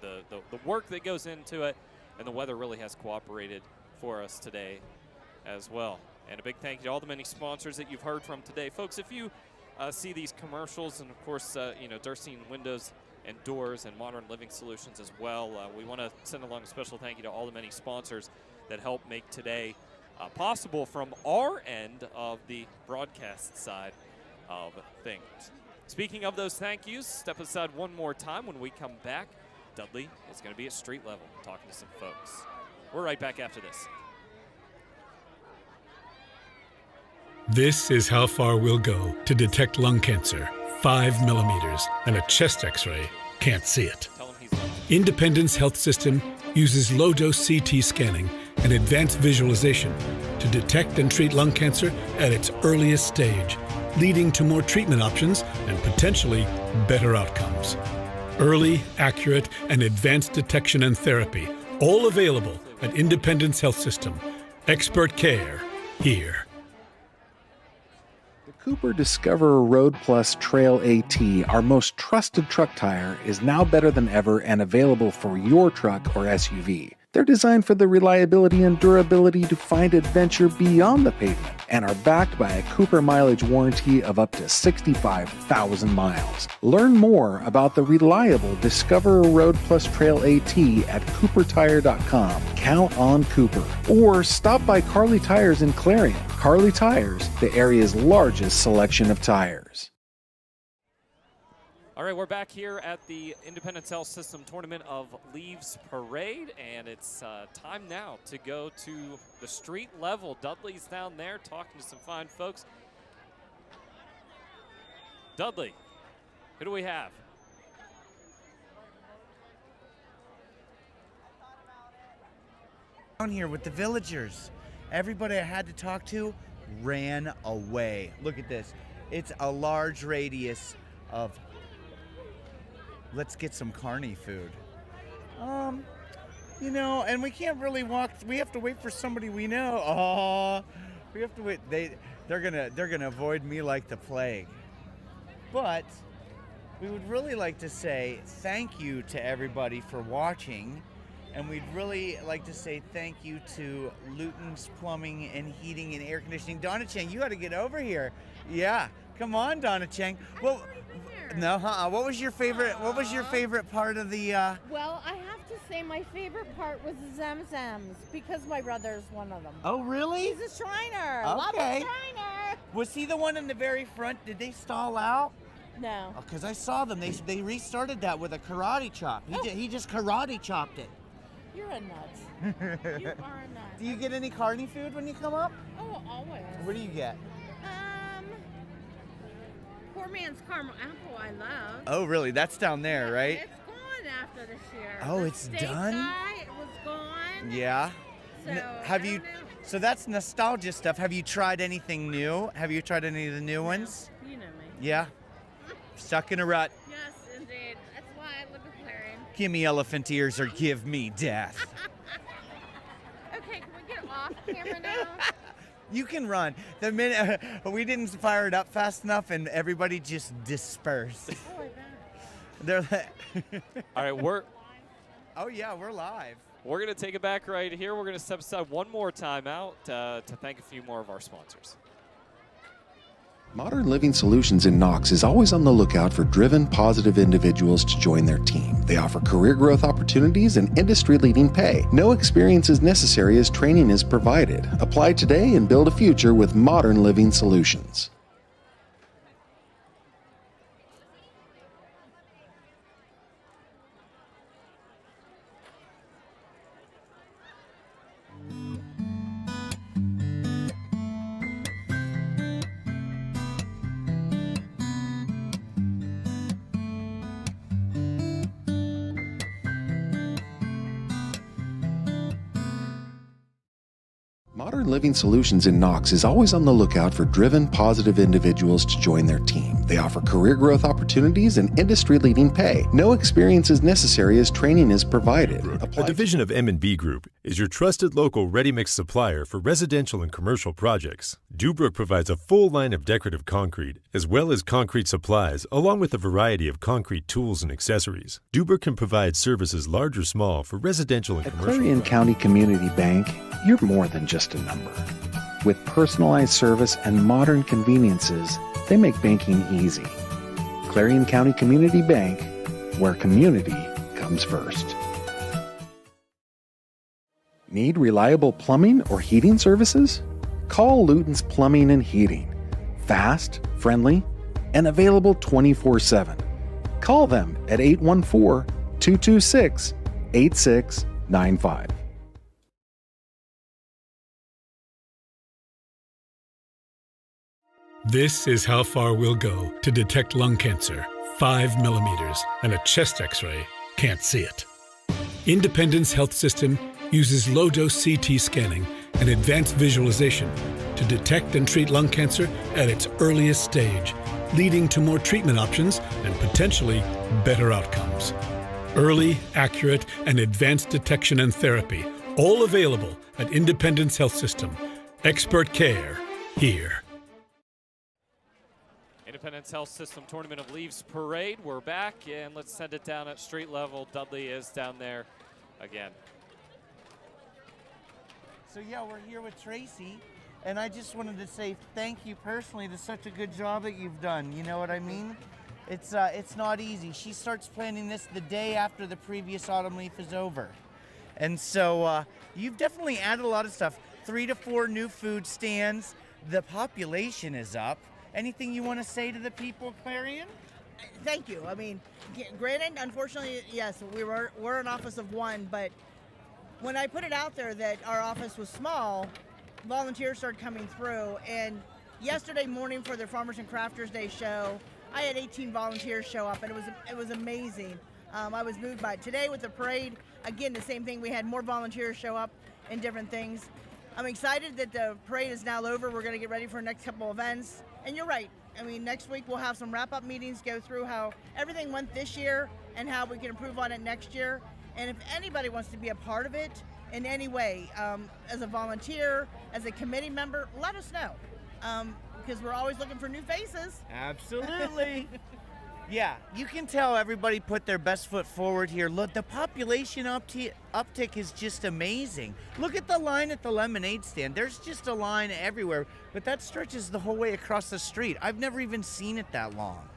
the work that goes into it, and the weather really has cooperated for us today as well. And a big thank you to all the many sponsors that you've heard from today. Folks, if you see these commercials, and of course, Durstein Windows and Doors and Modern Living Solutions as well, we want to send along a special thank you to all the many sponsors that help make today possible from our end of the broadcast side of things. Speaking of those thank yous, step aside one more time. When we come back, Dudley is going to be at street level talking to some folks. We're right back after this. This is how far we'll go to detect lung cancer. 5 millimeters and a chest x-ray can't see it. Independence Health System uses low-dose CT scanning and advanced visualization to detect and treat lung cancer at its earliest stage, leading to more treatment options and potentially better outcomes. Early, accurate, and advanced detection and therapy, all available at Independence Health System. Expert care here. Cooper Discoverer Road Plus Trail AT, our most trusted truck tire, is now better than ever and available for your truck or SUV. They're designed for the reliability and durability to find adventure beyond the pavement and are backed by a Cooper mileage warranty of up to 65,000 miles. Learn more about the reliable Discoverer Road Plus Trail AT at CooperTire.com. Count on Cooper. Or stop by Carly Tires in Clarion. Carly Tires, the area's largest selection of tires. All right, we're back here at the Independence Health System Tournament of Leaves Parade, and it's time now to go to the street level. Dudley's down there talking to some fine folks. Dudley, who do we have? Down here with the villagers. Everybody I had to talk to ran away. Look at this. It's a large radius of let's get some carny food. And we can't really walk. We have to wait for somebody we know. Oh, we have to wait. They're gonna avoid me like the plague. But we would really like to say thank you to everybody for watching, and we'd really like to say thank you to Luton's Plumbing and Heating and Air Conditioning. Donna Chang, you got to get over here. Yeah, come on, Donna Chang. Well. No, what was your favorite? What was your favorite part of the? Well, I have to say my favorite part was the Zamzams because my brother's one of them. Oh, really? He's a Shriner. Love a Okay. Shriner. Was he the one in the very front? Did they stall out? No. Because I saw them. They restarted that with a karate chop. He just karate chopped it. You're a nut. You are a nut. Do you get any carny food when you come up? Oh, always. What do you get? Poor man's caramel apple I love. Oh, really? That's down there, right? It's gone after this year. Oh, The it's steak done? guy, it was gone. Yeah. So, Have I you? don't know. So that's nostalgia stuff. Have you tried anything new? Have you tried any of the new ones? You know me. Yeah. Stuck in a rut. Yes, indeed. That's why I live with Clarion. Give me elephant ears or give me death. Okay, can we get off camera now? You can run. The minute we didn't fire it up fast enough, and everybody just dispersed. Oh, I bet. They're like, All right, oh yeah, we're live. we're going to take it back right here. We're going to step aside one more time out to thank a few more of our sponsors. Modern Living Solutions in Knox is always on the lookout for driven, positive individuals to join their team. They offer career growth opportunities and industry-leading pay. No experience is necessary as training is provided. Apply today and build a future with Modern Living Solutions. Modern Living Solutions in Knox is always on the lookout for driven, positive individuals to join their team. They offer career growth opportunities and industry-leading pay. No experience is necessary as training is provided. A division of M&B Group is your trusted local ready-mix supplier for residential and commercial projects. Dubrook provides a full line of decorative concrete, as well as concrete supplies, along with a variety of concrete tools and accessories. Dubrook can provide services large or small for residential and At commercial Clarion projects. County Community Bank, you're more than just a number. With personalized service and modern conveniences, they make banking easy. Clarion County Community Bank, where community comes first. Need reliable plumbing or heating services? Call Luton's Plumbing and Heating. Fast, friendly, and available 24/7. Call them at 814-226-8695. This is how far we'll go to detect lung cancer. 5 millimeters and a chest x-ray can't see it. Independence Health System uses low-dose CT scanning and advanced visualization to detect and treat lung cancer at its earliest stage, leading to more treatment options and potentially better outcomes. Early, accurate, and advanced detection and therapy, all available at Independence Health System. Expert care here. Independence Health System Tournament of Leaves Parade. We're back, and let's send it down at street level. Dudley is down there again. So yeah, we're here with Tracy, and I just wanted to say thank you personally to such a good job that you've done. You know what I mean? It's not easy. She starts planning this the day after the previous autumn leaf is over. And so you've definitely added a lot of stuff. 3 to 4 new food stands. The population is up. Anything you want to say to the people, Clarion? Thank you. I mean, granted, unfortunately, yes, we're an office of one, but when I put it out there that our office was small, volunteers started coming through. And yesterday morning for the Farmers and Crafters Day show, I had 18 volunteers show up, and it was amazing. I was moved by it. Today with the parade, again, the same thing. We had more volunteers show up in different things. I'm excited that the parade is now over. We're going to get ready for the next couple events. And you're right. I mean, next week we'll have some wrap-up meetings, go through how everything went this year and how we can improve on it next year. And if anybody wants to be a part of it in any way, as a volunteer, as a committee member, let us know. Because we're always looking for new faces. Absolutely. Yeah, you can tell everybody put their best foot forward here. Look, the population uptick is just amazing. Look at the line at the lemonade stand. There's just a line everywhere, but that stretches the whole way across the street. I've never even seen it that long.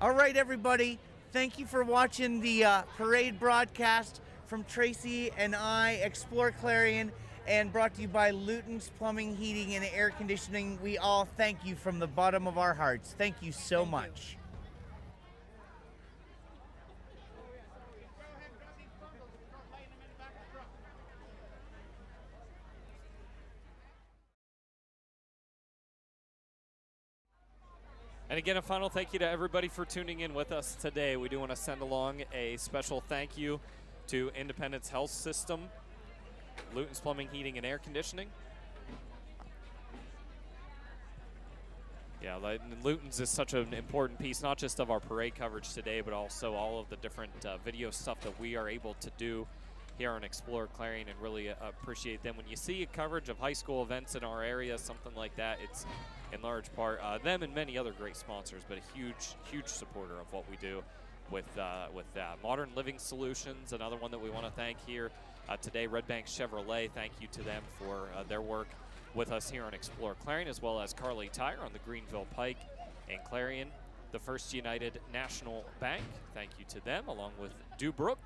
All right, everybody, thank you for watching the parade broadcast. from Tracy and I, Explore Clarion, and brought to you by Luton's Plumbing, Heating, and Air Conditioning. We all thank you from the bottom of our hearts. Thank you so much. And again, a final thank you to everybody for tuning in with us today. We do want to send along a special thank you to Independence Health System, Luton's Plumbing, Heating, and Air Conditioning. Yeah, Luton's is such an important piece, not just of our parade coverage today, but also all of the different video stuff that we are able to do here on Explore Clarion, and really appreciate them. When you see a coverage of high school events in our area, something like that, it's in large part them and many other great sponsors, but a huge supporter of what we do with Modern Living Solutions, another one that we want to thank here today. Redbank Chevrolet, thank you to them for their work with us here on Explore Clarion, as well as Carly Tire on the Greenville Pike and Clarion. The First United National Bank, thank you to them, along with Dubrook.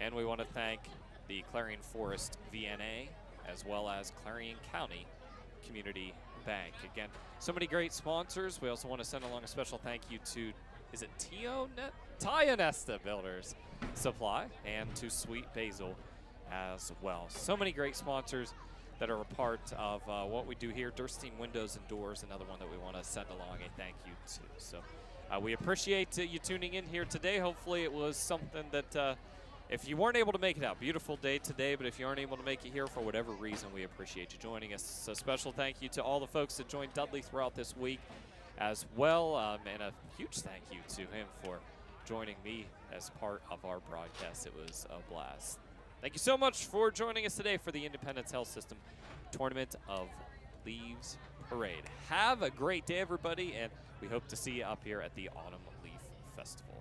And we want to thank the Clarion Forest VNA, as well as Clarion County Community Bank. Again, so many great sponsors. We also want to send along a special thank you to, is it Taya Nesta Builders Supply, and to Sweet Basil as well. So many great sponsors that are a part of what we do here. Durstein Windows and Doors, another one that we want to send along a thank you to. So we appreciate you tuning in here today. Hopefully it was something that if you weren't able to make it out, beautiful day today, but if you aren't able to make it here for whatever reason, we appreciate you joining us. So special thank you to all the folks that joined Dudley throughout this week as well, and a huge thank you to him for joining me as part of our broadcast. It was a blast. Thank you so much for joining us today for the Independence Health System Tournament of Leaves Parade. Have a great day, everybody, and we hope to see you up here at the Autumn Leaf Festival.